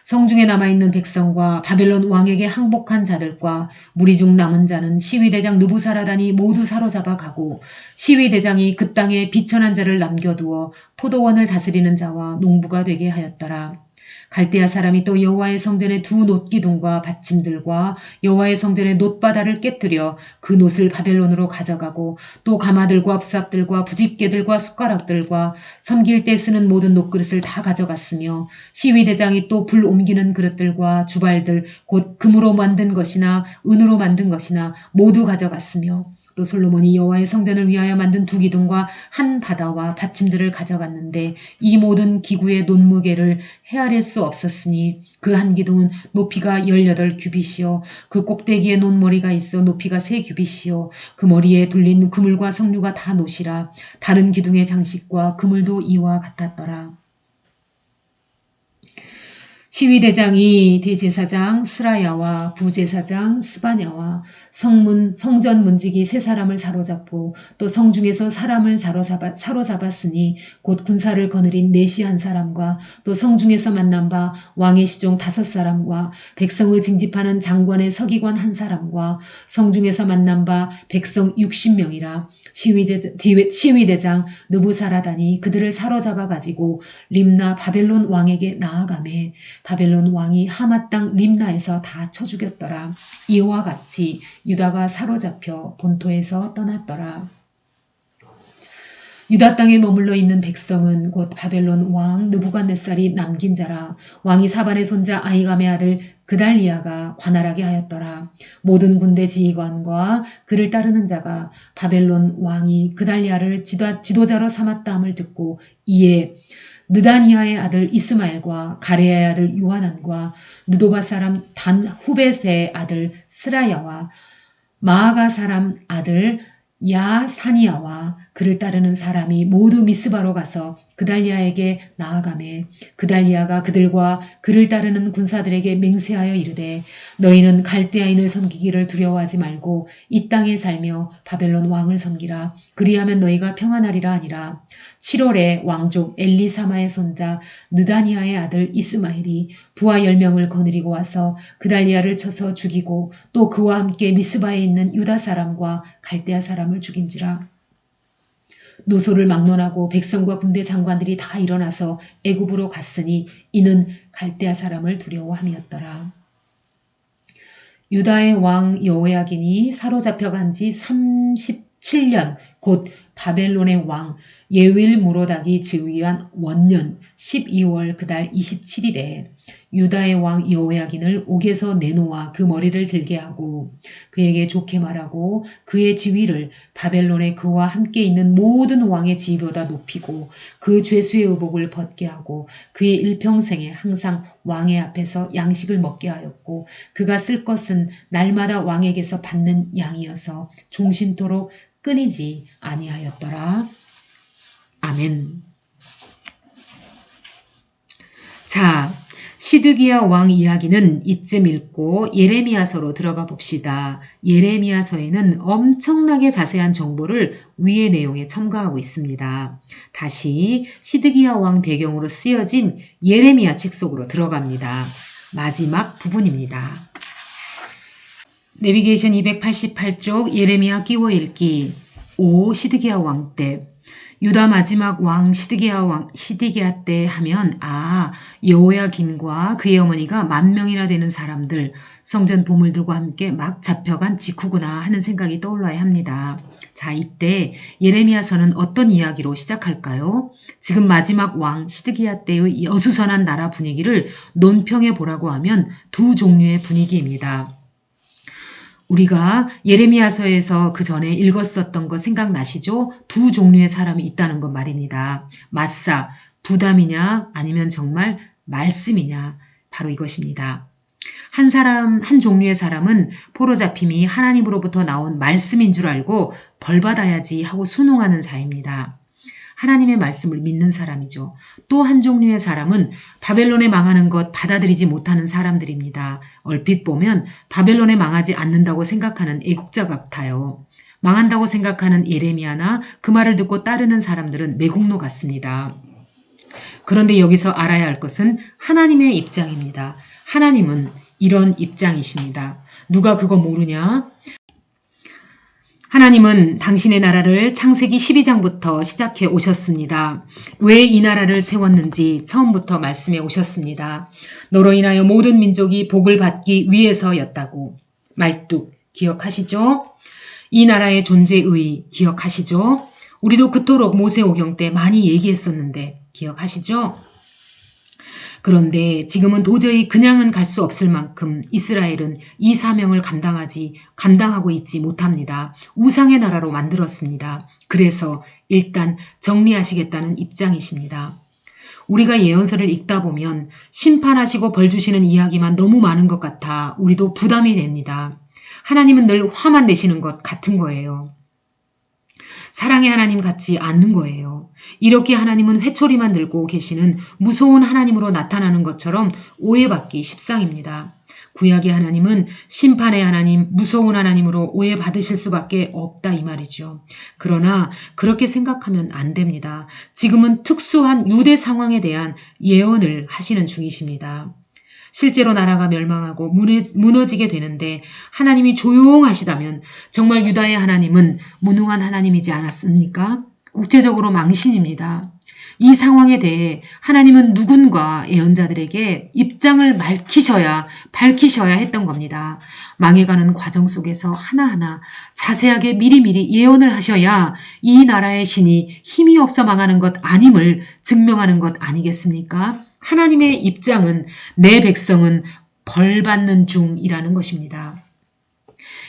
성중에 남아있는 백성과 바벨론 왕에게 항복한 자들과 무리 중 남은 자는 시위대장 느부사라단이 모두 사로잡아 가고 시위대장이 그 땅에 비천한 자를 남겨두어 포도원을 다스리는 자와 농부가 되게 하였더라. 갈대아 사람이 또 여호와의 성전의 두 놋기둥과 받침들과 여호와의 성전의 놋바다를 깨뜨려 그 놋을 바벨론으로 가져가고 또 가마들과 부삽들과 부집개들과 숟가락들과 섬길 때 쓰는 모든 놋그릇을 다 가져갔으며 시위대장이 또 불 옮기는 그릇들과 주발들 곧 금으로 만든 것이나 은으로 만든 것이나 모두 가져갔으며 또 솔로몬이 여호와의 성전을 위하여 만든 두 기둥과 한 바다와 받침들을 가져갔는데 이 모든 기구의 놋무게를 헤아릴 수 없었으니 그 한 기둥은 높이가 18규빗이요 그 꼭대기에 놋머리가 있어 높이가 3규빗이요 그 머리에 둘린 그물과 석류가 다 놋이라. 다른 기둥의 장식과 그물도 이와 같았더라. 시위대장이 대제사장 스라야와 부제사장 스바냐와 성전 문지기 세 사람을 사로잡고 또 성중에서 사람을 사로잡았으니 곧 군사를 거느린 내시 한 사람과 또 성중에서 만난 바 왕의 시종 5사람과 백성을 징집하는 장관의 서기관 한 사람과 성중에서 만난 바 백성 60명이라 시위대장 느부사라단이 그들을 사로잡아 가지고 림나 바벨론 왕에게 나아가매 바벨론 왕이 하맛 땅 림나에서 다 쳐 죽였더라. 이와 같이 유다가 사로잡혀 본토에서 떠났더라. 유다 땅에 머물러 있는 백성은 곧 바벨론 왕 느부갓네살이 남긴 자라. 왕이 사반의 손자 아히감의 아들 그달리아가 관할하게 하였더라. 모든 군대 지휘관과 그를 따르는 자가 바벨론 왕이 그달리아를 지도자로 삼았다함을 듣고 이에 느다니아의 아들 이스마엘과 가레야의 아들 요하난과 느도바 사람 단 후벳의 아들 스라야와 마아가 사람 아들 야사니아와 그를 따르는 사람이 모두 미스바로 가서 그달리아에게 나아가매 그달리아가 그들과 그를 따르는 군사들에게 맹세하여 이르되 너희는 갈대아인을 섬기기를 두려워하지 말고 이 땅에 살며 바벨론 왕을 섬기라. 그리하면 너희가 평안하리라 하니라. 7월에 왕족 엘리사마의 손자 느다니아의 아들 이스마엘이 부하 10명을 거느리고 와서 그달리아를 쳐서 죽이고 또 그와 함께 미스바에 있는 유다 사람과 갈대아 사람을 죽인지라. 노소를 막론하고 백성과 군대 장관들이 다 일어나서 애굽으로 갔으니 이는 갈대아 사람을 두려워함이었더라. 유다의 왕 여호야긴이 사로잡혀간 지 37년 곧 바벨론의 왕 예윌무로닥이 즉위한 원년 12월 그달 27일에 유다의 왕 여호야긴을 옥에서 내놓아 그 머리를 들게 하고 그에게 좋게 말하고 그의 지위를 바벨론의 그와 함께 있는 모든 왕의 지위보다 높이고 그 죄수의 의복을 벗게 하고 그의 일평생에 항상 왕의 앞에서 양식을 먹게 하였고 그가 쓸 것은 날마다 왕에게서 받는 양이어서 종신토록 끊이지 아니하였더라. 아멘. 자, 시드기야 왕 이야기는 이쯤 읽고 예레미야서로 들어가 봅시다. 예레미야서에는 엄청나게 자세한 정보를 위의 내용에 첨가하고 있습니다. 다시 시드기야 왕 배경으로 쓰여진 예레미야 책 속으로 들어갑니다. 마지막 부분입니다. 내비게이션 288쪽 예레미야 끼워 읽기 5 시드기야 왕 때 유다 마지막 왕 시드기야 때 하면 여호야긴과 그의 어머니가 10,000명이나 되는 사람들 성전 보물들과 함께 막 잡혀간 직후구나 하는 생각이 떠올라야 합니다. 자, 이때 예레미야서는 어떤 이야기로 시작할까요? 지금 마지막 왕 시드기야 때의 어수선한 나라 분위기를 논평해 보라고 하면 두 종류의 분위기입니다. 우리가 예레미야서에서 그 전에 읽었었던 거 생각나시죠? 두 종류의 사람이 있다는 것 말입니다. 마사, 부담이냐 아니면 정말 말씀이냐 바로 이것입니다. 한 종류의 사람은 포로 잡힘이 하나님으로부터 나온 말씀인 줄 알고 벌받아야지 하고 순응하는 자입니다. 하나님의 말씀을 믿는 사람이죠. 또 한 종류의 사람은 바벨론에 망하는 것 받아들이지 못하는 사람들입니다. 얼핏 보면 바벨론에 망하지 않는다고 생각하는 애국자 같아요. 망한다고 생각하는 예레미야나 그 말을 듣고 따르는 사람들은 매국노 같습니다. 그런데 여기서 알아야 할 것은 하나님의 입장입니다. 하나님은 이런 입장이십니다. 누가 그거 모르냐? 하나님은 당신의 나라를 창세기 12장부터 시작해 오셨습니다. 왜 이 나라를 세웠는지 처음부터 말씀해 오셨습니다. 너로 인하여 모든 민족이 복을 받기 위해서였다고. 말뚝 기억하시죠? 이 나라의 존재의 기억하시죠? 우리도 그토록 모세오경 때 많이 얘기했었는데 기억하시죠? 그런데 지금은 도저히 그냥은 갈 수 없을 만큼 이스라엘은 이 사명을 감당하고 있지 못합니다. 우상의 나라로 만들었습니다. 그래서 일단 정리하시겠다는 입장이십니다. 우리가 예언서를 읽다 보면 심판하시고 벌 주시는 이야기만 너무 많은 것 같아 우리도 부담이 됩니다. 하나님은 늘 화만 내시는 것 같은 거예요. 사랑의 하나님 같지 않는 거예요. 이렇게 하나님은 회초리만 들고 계시는 무서운 하나님으로 나타나는 것처럼 오해받기 십상입니다. 구약의 하나님은 심판의 하나님, 무서운 하나님으로 오해받으실 수밖에 없다 이 말이죠. 그러나 그렇게 생각하면 안 됩니다. 지금은 특수한 유대 상황에 대한 예언을 하시는 중이십니다. 실제로 나라가 멸망하고 무너지게 되는데 하나님이 조용하시다면 정말 유다의 하나님은 무능한 하나님이지 않았습니까? 국제적으로 망신입니다. 이 상황에 대해 하나님은 누군가 예언자들에게 입장을 밝히셔야 했던 겁니다. 망해가는 과정 속에서 하나하나 자세하게 미리미리 예언을 하셔야 이 나라의 신이 힘이 없어 망하는 것 아님을 증명하는 것 아니겠습니까? 하나님의 입장은 내 백성은 벌 받는 중이라는 것입니다.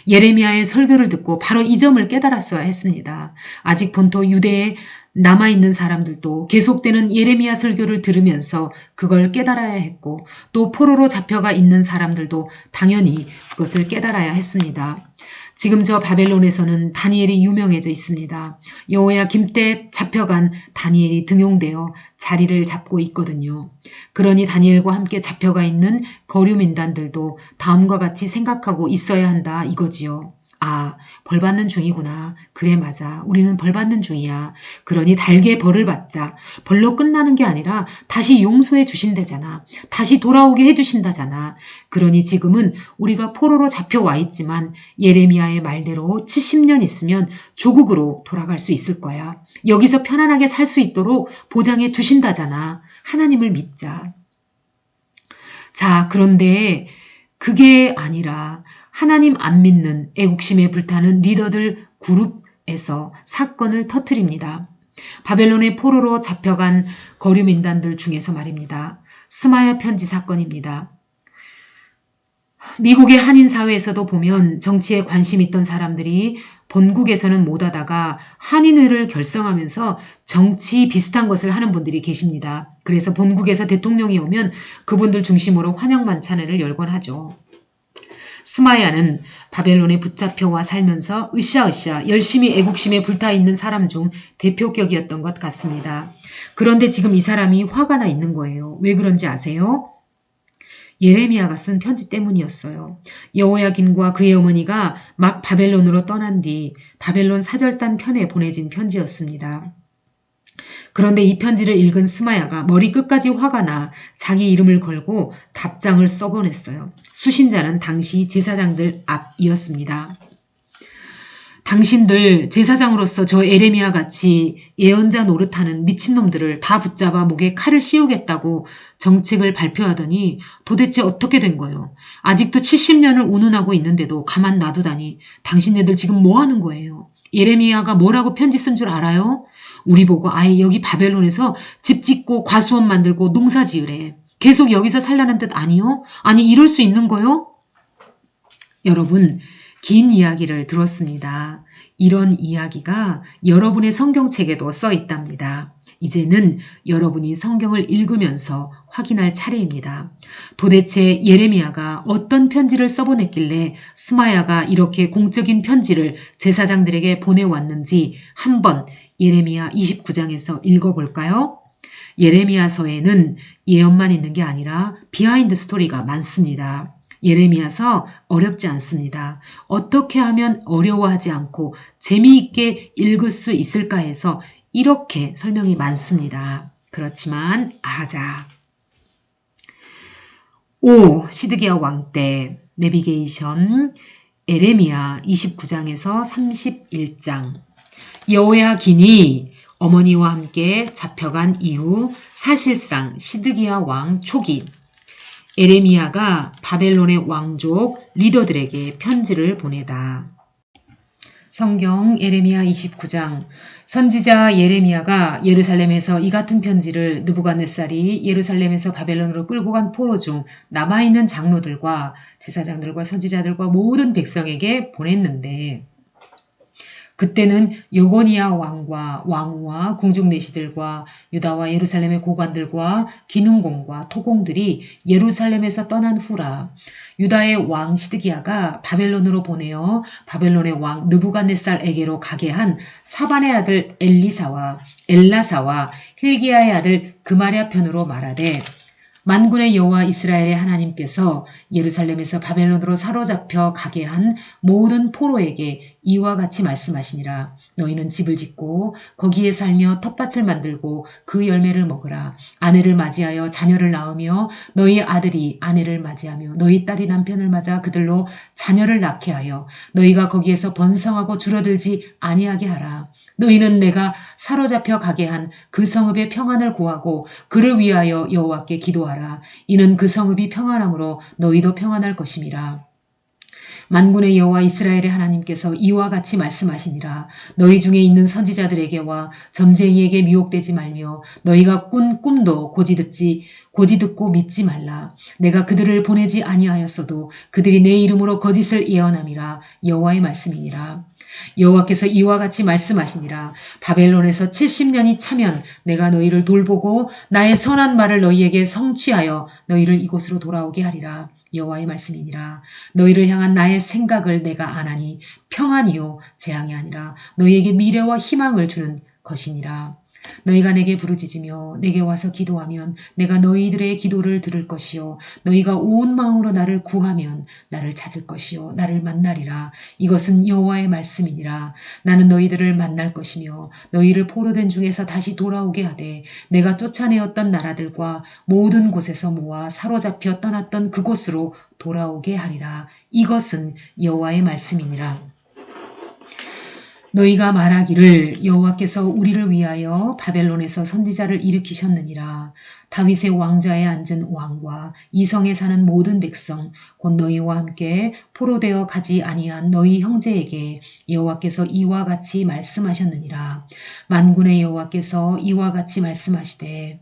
예레미야의 설교를 듣고 바로 이 점을 깨달았어야 했습니다. 아직 본토 유대에 남아있는 사람들도 계속되는 예레미야 설교를 들으면서 그걸 깨달아야 했고 또 포로로 잡혀가 있는 사람들도 당연히 그것을 깨달아야 했습니다. 지금 저 바벨론에서는 다니엘이 유명해져 있습니다. 여호야김 때 잡혀간 다니엘이 등용되어 자리를 잡고 있거든요. 그러니 다니엘과 함께 잡혀가 있는 거류민단들도 다음과 같이 생각하고 있어야 한다 이거지요. 아, 벌 받는 중이구나. 그래 맞아. 우리는 벌 받는 중이야. 그러니 달게 벌을 받자. 벌로 끝나는 게 아니라 다시 용서해 주신다잖아. 다시 돌아오게 해 주신다잖아. 그러니 지금은 우리가 포로로 잡혀와 있지만 예레미야의 말대로 70년 있으면 조국으로 돌아갈 수 있을 거야. 여기서 편안하게 살 수 있도록 보장해 주신다잖아. 하나님을 믿자. 자, 그런데 그게 아니라 하나님 안 믿는 애국심에 불타는 리더들 그룹에서 사건을 터뜨립니다. 바벨론의 포로로 잡혀간 거류민단들 중에서 말입니다. 스마야 편지 사건입니다. 미국의 한인 사회에서도 보면 정치에 관심 있던 사람들이 본국에서는 못하다가 한인회를 결성하면서 정치 비슷한 것을 하는 분들이 계십니다. 그래서 본국에서 대통령이 오면 그분들 중심으로 환영 만찬회를 열곤 하죠. 스마야는 바벨론에 붙잡혀와 살면서 으쌰으쌰 열심히 애국심에 불타있는 사람 중 대표격이었던 것 같습니다. 그런데 지금 이 사람이 화가 나 있는 거예요. 왜 그런지 아세요? 예레미야가 쓴 편지 때문이었어요. 여호야긴과 그의 어머니가 막 바벨론으로 떠난 뒤 바벨론 사절단 편에 보내진 편지였습니다. 그런데 이 편지를 읽은 스마야가 머리 끝까지 화가 나 자기 이름을 걸고 답장을 써보냈어요. 수신자는 당시 제사장들 앞이었습니다. 당신들 제사장으로서 저 에레미야 같이 예언자 노릇하는 미친놈들을 다 붙잡아 목에 칼을 씌우겠다고 정책을 발표하더니 도대체 어떻게 된 거예요? 아직도 70년을 운운하고 있는데도 가만 놔두다니 당신네들 지금 뭐 하는 거예요? 예레미야가 뭐라고 편지 쓴 줄 알아요? 우리 보고 아예 여기 바벨론에서 집 짓고 과수원 만들고 농사 지으래. 계속 여기서 살라는 뜻 아니요? 아니 이럴 수 있는 거요? 여러분 긴 이야기를 들었습니다. 이런 이야기가 여러분의 성경책에도 써 있답니다. 이제는 여러분이 성경을 읽으면서 확인할 차례입니다. 도대체 예레미야가 어떤 편지를 써보냈길래 스마야가 이렇게 공적인 편지를 제사장들에게 보내왔는지 한번 예레미야 29장에서 읽어볼까요? 예레미야서에는 예언만 있는 게 아니라 비하인드 스토리가 많습니다. 예레미야서 어렵지 않습니다. 어떻게 하면 어려워하지 않고 재미있게 읽을 수 있을까 해서 이렇게 설명이 많습니다. 그렇지만 시드기야 왕 때 내비게이션 예레미야 29장에서 31장 여호야긴이 어머니와 함께 잡혀간 이후 사실상 시드기야 왕 초기 예레미야가 바벨론의 왕족 리더들에게 편지를 보내다. 성경 예레미야 29장 선지자 예레미야가 예루살렘에서 이 같은 편지를 느부갓네살이 예루살렘에서 바벨론으로 끌고 간 포로 중 남아있는 장로들과 제사장들과 선지자들과 모든 백성에게 보냈는데 그때는 여고니야 왕과 왕후와 궁중내시들과 유다와 예루살렘의 고관들과 기능공과 토공들이 예루살렘에서 떠난 후라. 유다의 왕 시드기야가 바벨론으로 보내어 바벨론의 왕 느부갓네살에게로 가게 한 사반의 아들 엘라사와 힐기야의 아들 그마랴 편으로 말하되 만군의 여호와 이스라엘의 하나님께서 예루살렘에서 바벨론으로 사로잡혀 가게 한 모든 포로에게 이와 같이 말씀하시니라. 너희는 집을 짓고 거기에 살며 텃밭을 만들고 그 열매를 먹으라. 아내를 맞이하여 자녀를 낳으며 너희 아들이 아내를 맞이하며 너희 딸이 남편을 맞아 그들로 자녀를 낳게 하여 너희가 거기에서 번성하고 줄어들지 아니하게 하라. 너희는 내가 사로잡혀 가게 한 그 성읍의 평안을 구하고 그를 위하여 여호와께 기도하라. 이는 그 성읍이 평안함으로 너희도 평안할 것임이라. 만군의 여호와 이스라엘의 하나님께서 이와 같이 말씀하시니라. 너희 중에 있는 선지자들에게와 점쟁이에게 미혹되지 말며 너희가 꾼 꿈도 고지 듣고 믿지 말라. 내가 그들을 보내지 아니하였어도 그들이 내 이름으로 거짓을 예언함이라. 여호와의 말씀이니라. 여호와께서 이와 같이 말씀하시니라. 바벨론에서 70년이 차면 내가 너희를 돌보고 나의 선한 말을 너희에게 성취하여 너희를 이곳으로 돌아오게 하리라. 여호와의 말씀이니라. 너희를 향한 나의 생각을 내가 아나니 평안이요 재앙이 아니라 너희에게 미래와 희망을 주는 것이니라. 너희가 내게 부르짖으며 내게 와서 기도하면 내가 너희들의 기도를 들을 것이요 너희가 온 마음으로 나를 구하면 나를 찾을 것이요 나를 만나리라. 이것은 여호와의 말씀이니라. 나는 너희들을 만날 것이며 너희를 포로된 중에서 다시 돌아오게 하되 내가 쫓아내었던 나라들과 모든 곳에서 모아 사로잡혀 떠났던 그곳으로 돌아오게 하리라. 이것은 여호와의 말씀이니라. 너희가 말하기를 여호와께서 우리를 위하여 바벨론에서 선지자를 일으키셨느니라. 다윗의 왕좌에 앉은 왕과 이 성에 사는 모든 백성 곧 너희와 함께 포로되어 가지 아니한 너희 형제에게 여호와께서 이와 같이 말씀하셨느니라. 만군의 여호와께서 이와 같이 말씀하시되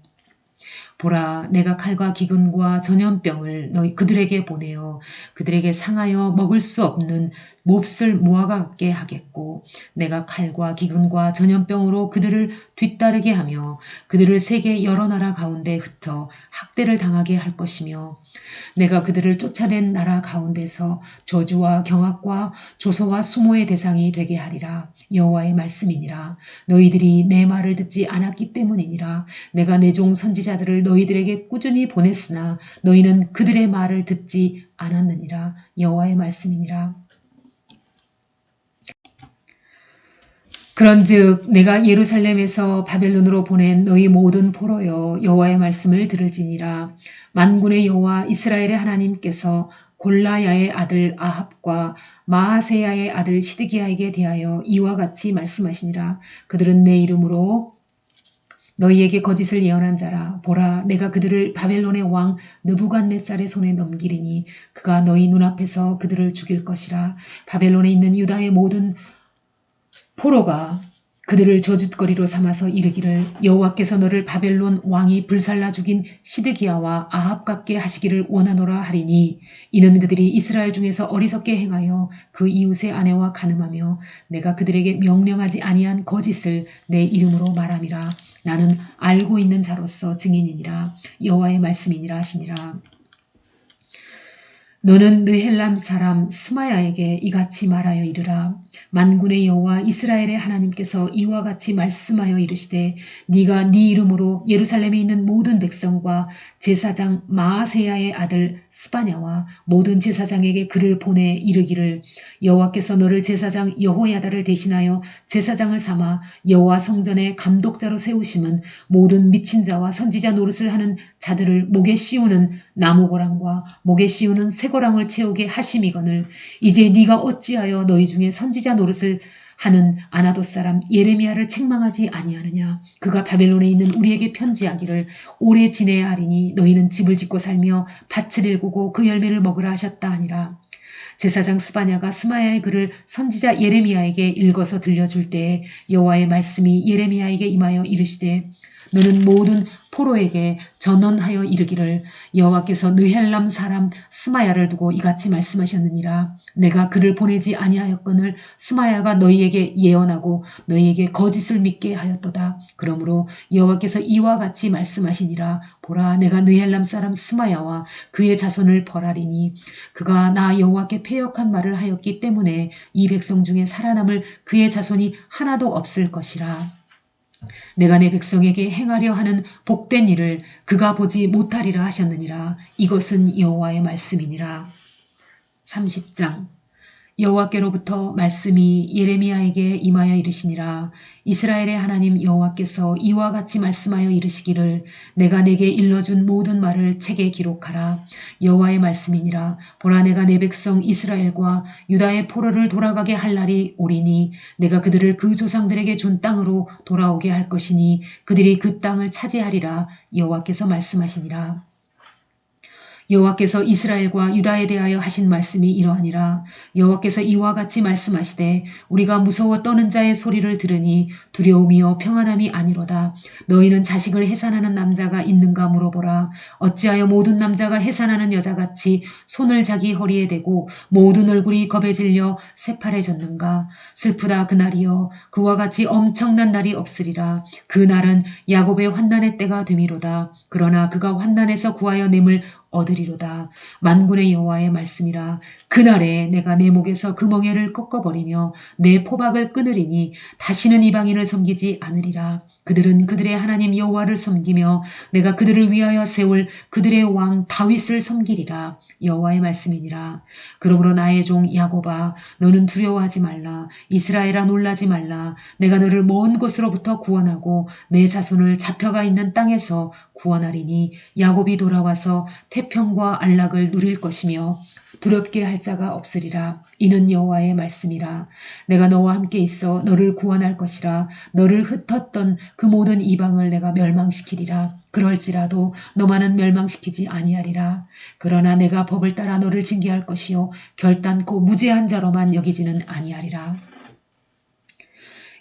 보라, 내가 칼과 기근과 전염병을 그들에게 보내어 그들에게 상하여 먹을 수 없는 몹쓸 무화과 같게 하겠고 내가 칼과 기근과 전염병으로 그들을 뒤따르게 하며 그들을 세계 여러 나라 가운데 흩어 학대를 당하게 할 것이며 내가 그들을 쫓아낸 나라 가운데서 저주와 경악과 조소와 수모의 대상이 되게 하리라. 여호와의 말씀이니라. 너희들이 내 말을 듣지 않았기 때문이니라. 내가 내 종 선지자들을 너희들에게 꾸준히 보냈으나 너희는 그들의 말을 듣지 않았느니라. 여호와의 말씀이니라. 그런즉 내가 예루살렘에서 바벨론으로 보낸 너희 모든 포로여 여호와의 말씀을 들을지니라. 만군의 여호와 이스라엘의 하나님께서 골라야의 아들 아합과 마하세야의 아들 시드기야에게 대하여 이와 같이 말씀하시니라. 그들은 내 이름으로 너희에게 거짓을 예언한 자라. 보라, 내가 그들을 바벨론의 왕 느부갓네살의 손에 넘기리니 그가 너희 눈앞에서 그들을 죽일 것이라. 바벨론에 있는 유다의 모든 포로가 그들을 저주거리로 삼아서 이르기를 여호와께서 너를 바벨론 왕이 불살라 죽인 시드기야와 아합 같게 하시기를 원하노라 하리니 이는 그들이 이스라엘 중에서 어리석게 행하여 그 이웃의 아내와 간음하며 내가 그들에게 명령하지 아니한 거짓을 내 이름으로 말함이라. 나는 알고 있는 자로서 증인이니라. 여호와의 말씀이니라 하시니라. 너는 느헬람 사람 스마야에게 이같이 말하여 이르라. 만군의 여호와 이스라엘의 하나님께서 이와 같이 말씀하여 이르시되 네가 네 이름으로 예루살렘에 있는 모든 백성과 제사장 마아세야의 아들 스바냐와 모든 제사장에게 글을 보내 이르기를 여호와께서 너를 제사장 여호야다를 대신하여 제사장을 삼아 여호와 성전의 감독자로 세우심은 모든 미친 자와 선지자 노릇을 하는 자들을 목에 씌우는 나무고랑과 목에 씌우는 쇠고랑을 채우게 하심이거늘 이제 네가 어찌하여 너희 중에 선지자 노릇을 하는 아나돗 사람 예레미야를 책망하지 아니하느냐. 그가 바벨론에 있는 우리에게 편지하기를 오래 지내야 하리니 너희는 집을 짓고 살며 밭을 일구고 그 열매를 먹으라 하셨다 하니라. 제사장 스바냐가 스마야의 글을 선지자 예레미야에게 읽어서 들려줄 때에 여호와의 말씀이 예레미야에게 임하여 이르시되 너는 모든 포로에게 전언하여 이르기를 여호와께서 느헬람 사람 스마야를 두고 이같이 말씀하셨느니라. 내가 그를 보내지 아니하였거늘 스마야가 너희에게 예언하고 너희에게 거짓을 믿게 하였도다. 그러므로 여호와께서 이와 같이 말씀하시니라. 보라, 내가 느헬람 사람 스마야와 그의 자손을 벌하리니 그가 나 여호와께 패역한 말을 하였기 때문에 이 백성 중에 살아남을 그의 자손이 하나도 없을 것이라. 내가 내 백성에게 행하려 하는 복된 일을 그가 보지 못하리라 하셨느니라. 이것은 여호와의 말씀이니라. 30장. 여호와께로부터 말씀이 예레미야에게 임하여 이르시니라. 이스라엘의 하나님 여호와께서 이와 같이 말씀하여 이르시기를 내가 내게 일러준 모든 말을 책에 기록하라. 여호와의 말씀이니라. 보라, 내가 내 백성 이스라엘과 유다의 포로를 돌아가게 할 날이 오리니 내가 그들을 그 조상들에게 준 땅으로 돌아오게 할 것이니 그들이 그 땅을 차지하리라. 여호와께서 말씀하시니라. 여호와께서 이스라엘과 유다에 대하여 하신 말씀이 이러하니라. 여호와께서 이와 같이 말씀하시되 우리가 무서워 떠는 자의 소리를 들으니 두려움이요 평안함이 아니로다. 너희는 자식을 해산하는 남자가 있는가 물어보라. 어찌하여 모든 남자가 해산하는 여자같이 손을 자기 허리에 대고 모든 얼굴이 겁에 질려 새파래졌는가. 슬프다 그날이여. 그와 같이 엄청난 날이 없으리라. 그 날은 야곱의 환난의 때가 되미로다. 그러나 그가 환난에서 구하여 냄을 얻으리로다. 만군의 여호와의 말씀이라. 그날에 내가 내 목에서 그 멍에를 꺾어버리며 내 포박을 끊으리니 다시는 이방인을 섬기지 않으리라. 그들은 그들의 하나님 여호와를 섬기며 내가 그들을 위하여 세울 그들의 왕 다윗을 섬기리라. 여호와의 말씀이니라. 그러므로 나의 종 야곱아, 너는 두려워하지 말라. 이스라엘아, 놀라지 말라. 내가 너를 먼 곳으로부터 구원하고 내 자손을 잡혀가 있는 땅에서 구원하리니 야곱이 돌아와서 태평과 안락을 누릴 것이며 두렵게 할 자가 없으리라. 이는 여호와의 말씀이라. 내가 너와 함께 있어 너를 구원할 것이라. 너를 흩었던 그 모든 이방을 내가 멸망시키리라. 그럴지라도 너만은 멸망시키지 아니하리라. 그러나 내가 법을 따라 너를 징계할 것이요 결단코 무죄한 자로만 여기지는 아니하리라.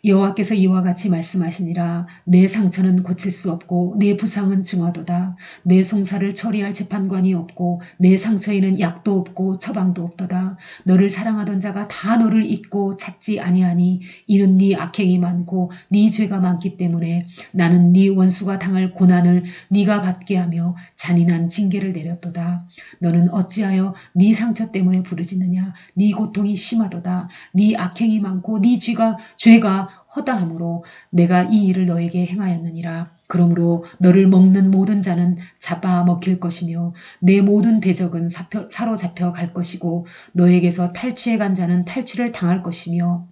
여호와께서 이와 같이 말씀하시니라. 내 상처는 고칠 수 없고 내 부상은 증화도다. 내 송사를 처리할 재판관이 없고 내 상처에는 약도 없고 처방도 없도다. 너를 사랑하던 자가 다 너를 잊고 찾지 아니하니 이는 네 악행이 많고 네 죄가 많기 때문에 나는 네 원수가 당할 고난을 네가 받게 하며 잔인한 징계를 내렸도다. 너는 어찌하여 네 상처 때문에 부르짖느냐. 네 고통이 심하도다. 네 악행이 많고 네 죄가 허다함으로 내가 이 일을 너에게 행하였느니라. 그러므로 너를 먹는 모든 자는 잡아먹힐 것이며 내 모든 대적은 사로잡혀 갈 것이고 너에게서 탈취해 간 자는 탈취를 당할 것이며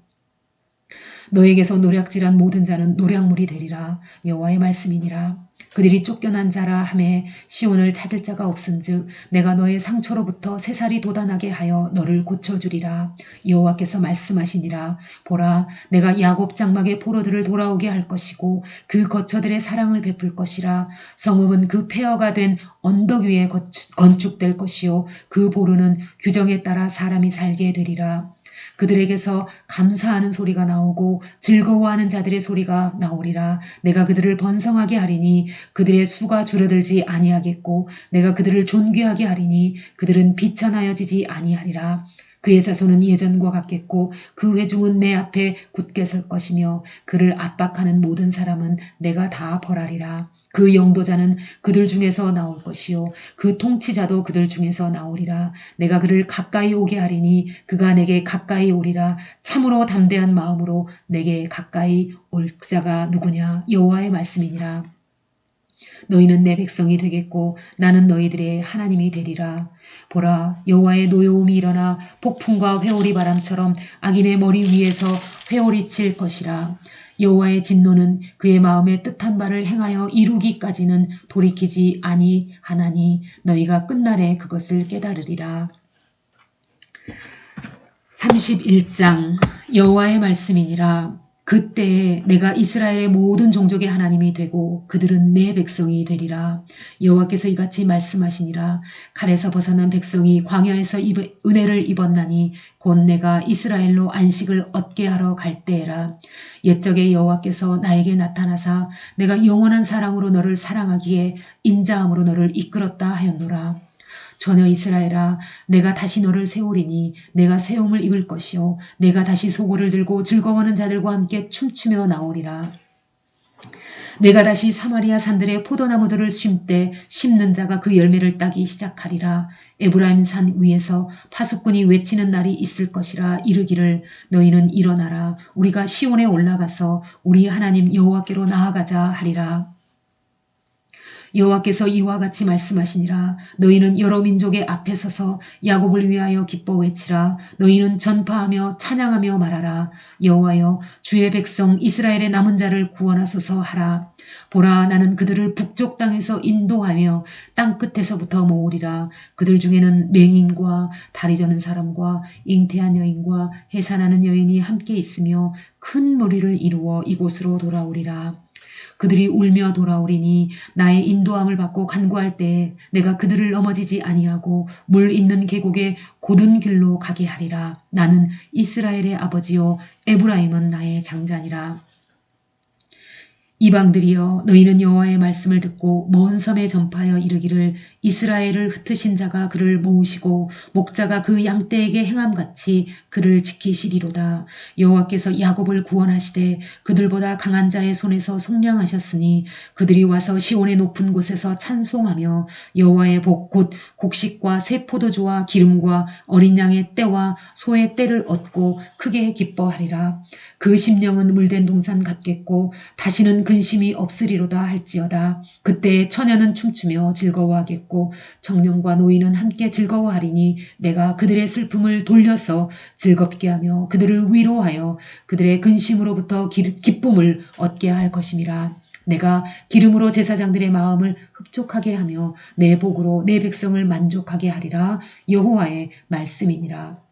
너에게서 노략질한 모든 자는 노략물이 되리라. 여호와의 말씀이니라. 그들이 쫓겨난 자라 하매 시온을 찾을 자가 없은즉 내가 너의 상처로부터 새살이 돋아나게 하여 너를 고쳐주리라. 여호와께서 말씀하시니라. 보라, 내가 야곱 장막의 포로들을 돌아오게 할 것이고 그 거처들의 사랑을 베풀 것이라. 성읍은 그 폐허가 된 언덕 위에 건축될 것이요 그 보루는 규정에 따라 사람이 살게 되리라. 그들에게서 감사하는 소리가 나오고 즐거워하는 자들의 소리가 나오리라. 내가 그들을 번성하게 하리니 그들의 수가 줄어들지 아니하겠고 내가 그들을 존귀하게 하리니 그들은 비천하여지지 아니하리라. 그의 자손은 예전과 같겠고 그 회중은 내 앞에 굳게 설 것이며 그를 압박하는 모든 사람은 내가 다 벌하리라. 그 영도자는 그들 중에서 나올 것이요 그 통치자도 그들 중에서 나오리라. 내가 그를 가까이 오게 하리니 그가 내게 가까이 오리라. 참으로 담대한 마음으로 내게 가까이 올 자가 누구냐. 여호와의 말씀이니라. 너희는 내 백성이 되겠고 나는 너희들의 하나님이 되리라. 보라, 여호와의 노여움이 일어나 폭풍과 회오리 바람처럼 악인의 머리 위에서 회오리 칠 것이라. 여호와의 진노는 그의 마음에 뜻한 바를 행하여 이루기까지는 돌이키지 아니하나니 너희가 끝날에 그것을 깨달으리라. 31장. 여호와의 말씀이니라. 그때에 내가 이스라엘의 모든 종족의 하나님이 되고 그들은 내 백성이 되리라. 여호와께서 이같이 말씀하시니라. 칼에서 벗어난 백성이 광야에서 은혜를 입었나니 곧 내가 이스라엘로 안식을 얻게 하러 갈 때에라. 옛적에 여호와께서 나에게 나타나사 내가 영원한 사랑으로 너를 사랑하기에 인자함으로 너를 이끌었다 하였노라. 전혀 이스라엘아, 내가 다시 너를 세우리니 내가 세움을 입을 것이요 내가 다시 소고를 들고 즐거워하는 자들과 함께 춤추며 나오리라. 내가 다시 사마리아 산들의 포도나무들을 심되 심는 자가 그 열매를 따기 시작하리라. 에브라임 산 위에서 파수꾼이 외치는 날이 있을 것이라. 이르기를 너희는 일어나라. 우리가 시온에 올라가서 우리 하나님 여호와께로 나아가자 하리라. 여호와께서 이와 같이 말씀하시니라. 너희는 여러 민족의 앞에 서서 야곱을 위하여 기뻐 외치라. 너희는 전파하며 찬양하며 말하라. 여호와여, 주의 백성 이스라엘의 남은 자를 구원하소서 하라. 보라, 나는 그들을 북쪽 땅에서 인도하며 땅 끝에서부터 모으리라. 그들 중에는 맹인과 다리 저는 사람과 잉태한 여인과 해산하는 여인이 함께 있으며 큰 무리를 이루어 이곳으로 돌아오리라. 그들이 울며 돌아오리니 나의 인도함을 받고 간구할 때에 내가 그들을 넘어지지 아니하고 물 있는 계곡의 곧은 길로 가게 하리라. 나는 이스라엘의 아버지요 에브라임은 나의 장자니라. 이방들이여, 너희는 여호와의 말씀을 듣고 먼 섬에 전파하여 이르기를 이스라엘을 흩으신 자가 그를 모으시고 목자가 그 양떼에게 행함같이 그를 지키시리로다. 여호와께서 야곱을 구원하시되 그들보다 강한 자의 손에서 속량하셨으니 그들이 와서 시온의 높은 곳에서 찬송하며 여호와의 복 곧 곡식과 새 포도주와 기름과 어린 양의 떼와 소의 떼를 얻고 크게 기뻐하리라. 그 심령은 물된 동산 같겠고 다시는 근심이 없으리로다 할지어다. 그때 처녀는 춤추며 즐거워하겠고 청년과 노인은 함께 즐거워하리니 내가 그들의 슬픔을 돌려서 즐겁게 하며 그들을 위로하여 그들의 근심으로부터 기쁨을 얻게 할 것임이라. 내가 기름으로 제사장들의 마음을 흡족하게 하며 내 복으로 내 백성을 만족하게 하리라. 여호와의 말씀이니라.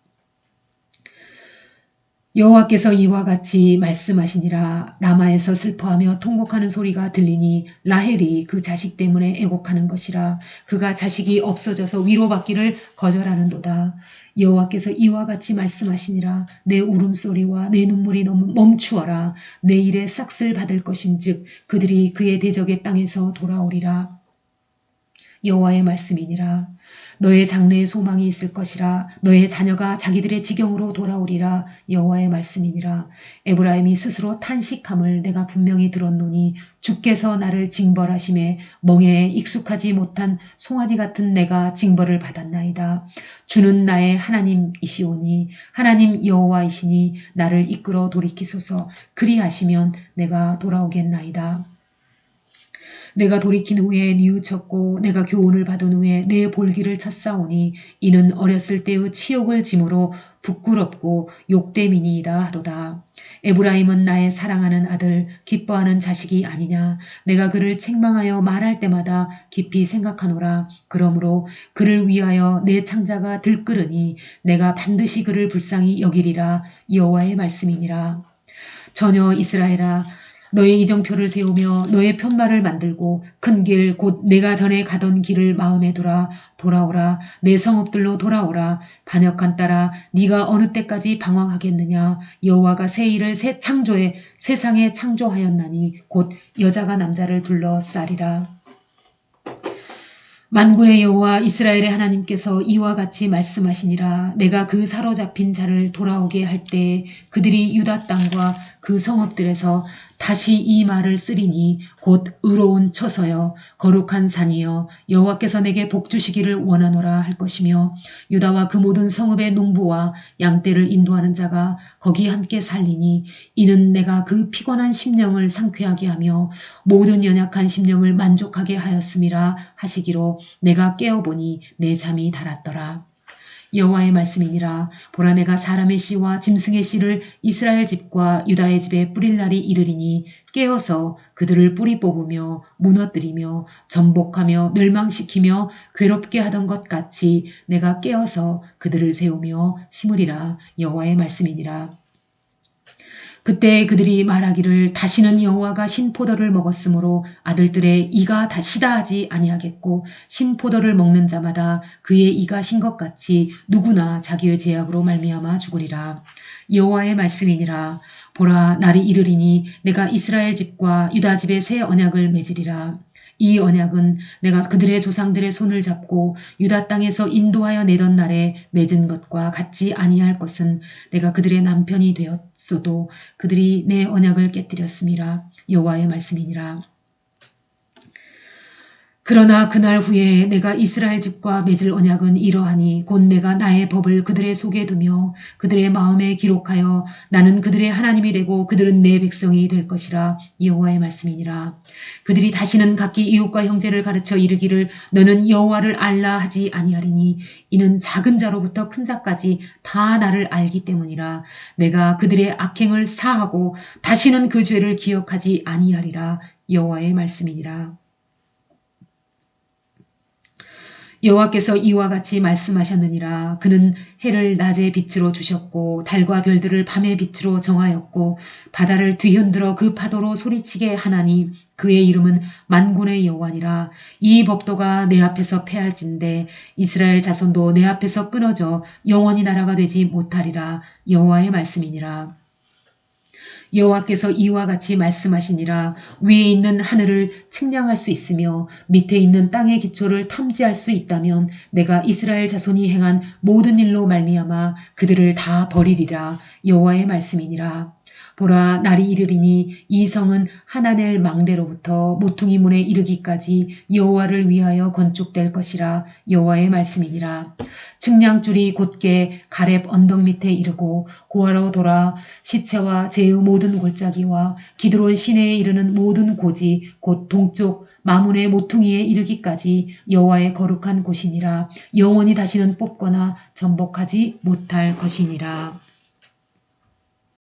여호와께서 이와 같이 말씀하시니라. 라마에서 슬퍼하며 통곡하는 소리가 들리니 라헬이 그 자식 때문에 애곡하는 것이라. 그가 자식이 없어져서 위로받기를 거절하는도다. 여호와께서 이와 같이 말씀하시니라. 내 울음소리와 내 눈물이 멈추어라. 내 일에 싹쓸 받을 것인즉 그들이 그의 대적의 땅에서 돌아오리라. 여호와의 말씀이니라. 너의 장래에 소망이 있을 것이라. 너의 자녀가 자기들의 지경으로 돌아오리라. 여호와의 말씀이니라. 에브라임이 스스로 탄식함을 내가 분명히 들었노니 주께서 나를 징벌하심에 멍에에 익숙하지 못한 송아지 같은 내가 징벌을 받았나이다. 주는 나의 하나님이시오니 하나님 여호와이시니 나를 이끌어 돌이키소서. 그리하시면 내가 돌아오겠나이다. 내가 돌이킨 후에 뉘우쳤고 내가 교훈을 받은 후에 내 볼기를 쳤사오니 이는 어렸을 때의 치욕을 짐으로 부끄럽고 욕됨이니이다 하도다. 에브라임은 나의 사랑하는 아들 기뻐하는 자식이 아니냐. 내가 그를 책망하여 말할 때마다 깊이 생각하노라. 그러므로 그를 위하여 내 창자가 들끓으니 내가 반드시 그를 불쌍히 여기리라. 여호와의 말씀이니라. 전혀 이스라엘아, 너의 이정표를 세우며 너의 편말을 만들고 큰 길 곧 내가 전에 가던 길을 마음에 두라. 돌아오라. 내 성읍들로 돌아오라. 반역한 딸아, 네가 어느 때까지 방황하겠느냐. 여호와가 새 일을 새 창조에 세상에 창조하였나니 곧 여자가 남자를 둘러싸리라. 만군의 여호와 이스라엘의 하나님께서 이와 같이 말씀하시니라. 내가 그 사로잡힌 자를 돌아오게 할 때에 그들이 유다 땅과 그 성읍들에서 다시 이 말을 쓰리니 곧 의로운 처소여 거룩한 산이여 여호와께서 내게 복 주시기를 원하노라 할 것이며 유다와 그 모든 성읍의 농부와 양떼를 인도하는 자가 거기 함께 살리니 이는 내가 그 피곤한 심령을 상쾌하게 하며 모든 연약한 심령을 만족하게 하였음이라 하시기로 내가 깨어보니 내 잠이 달았더라. 여호와의 말씀이니라. 보라, 내가 사람의 씨와 짐승의 씨를 이스라엘 집과 유다의 집에 뿌릴 날이 이르리니 깨어서 그들을 뿌리 뽑으며 무너뜨리며 전복하며 멸망시키며 괴롭게 하던 것 같이 내가 깨어서 그들을 세우며 심으리라. 여호와의 말씀이니라. 그때 그들이 말하기를 다시는 여호와가 신포도를 먹었으므로 아들들의 이가 다시다 하지 아니하겠고 신포도를 먹는 자마다 그의 이가 신 것 같이 누구나 자기의 죄악으로 말미암아 죽으리라. 여호와의 말씀이니라. 보라, 날이 이르리니 내가 이스라엘 집과 유다 집에 새 언약을 맺으리라. 이 언약은 내가 그들의 조상들의 손을 잡고 유다 땅에서 인도하여 내던 날에 맺은 것과 같지 아니할 것은 내가 그들의 남편이 되었어도 그들이 내 언약을 깨뜨렸음이라. 여호와의 말씀이니라. 그러나 그날 후에 내가 이스라엘 집과 맺을 언약은 이러하니 곧 내가 나의 법을 그들의 속에 두며 그들의 마음에 기록하여 나는 그들의 하나님이 되고 그들은 내 백성이 될 것이라. 여호와의 말씀이니라. 그들이 다시는 각기 이웃과 형제를 가르쳐 이르기를 너는 여호와를 알라 하지 아니하리니 이는 작은 자로부터 큰 자까지 다 나를 알기 때문이라. 내가 그들의 악행을 사하고 다시는 그 죄를 기억하지 아니하리라. 여호와의 말씀이니라. 여호와께서 이와 같이 말씀하셨느니라. 그는 해를 낮의 빛으로 주셨고 달과 별들을 밤의 빛으로 정하였고 바다를 뒤흔들어 그 파도로 소리치게 하나니 그의 이름은 만군의 여호와니라. 이 법도가 내 앞에서 패할진대 이스라엘 자손도 내 앞에서 끊어져 영원히 나라가 되지 못하리라. 여호와의 말씀이니라. 여호와께서 이와 같이 말씀하시니라. 위에 있는 하늘을 측량할 수 있으며 밑에 있는 땅의 기초를 탐지할 수 있다면 내가 이스라엘 자손이 행한 모든 일로 말미암아 그들을 다 버리리라. 여호와의 말씀이니라. 보라 날이 이르리니 이 성은 하나넬 망대로부터 모퉁이 문에 이르기까지 여호와를 위하여 건축될 것이라. 여호와의 말씀이니라. 측량줄이 곧게 가렙 언덕 밑에 이르고 고아로 돌아 시체와 제의 모든 골짜기와 기드론 시내에 이르는 모든 고지 곧 동쪽 마문의 모퉁이에 이르기까지 여호와의 거룩한 곳이니라. 영원히 다시는 뽑거나 전복하지 못할 것이니라.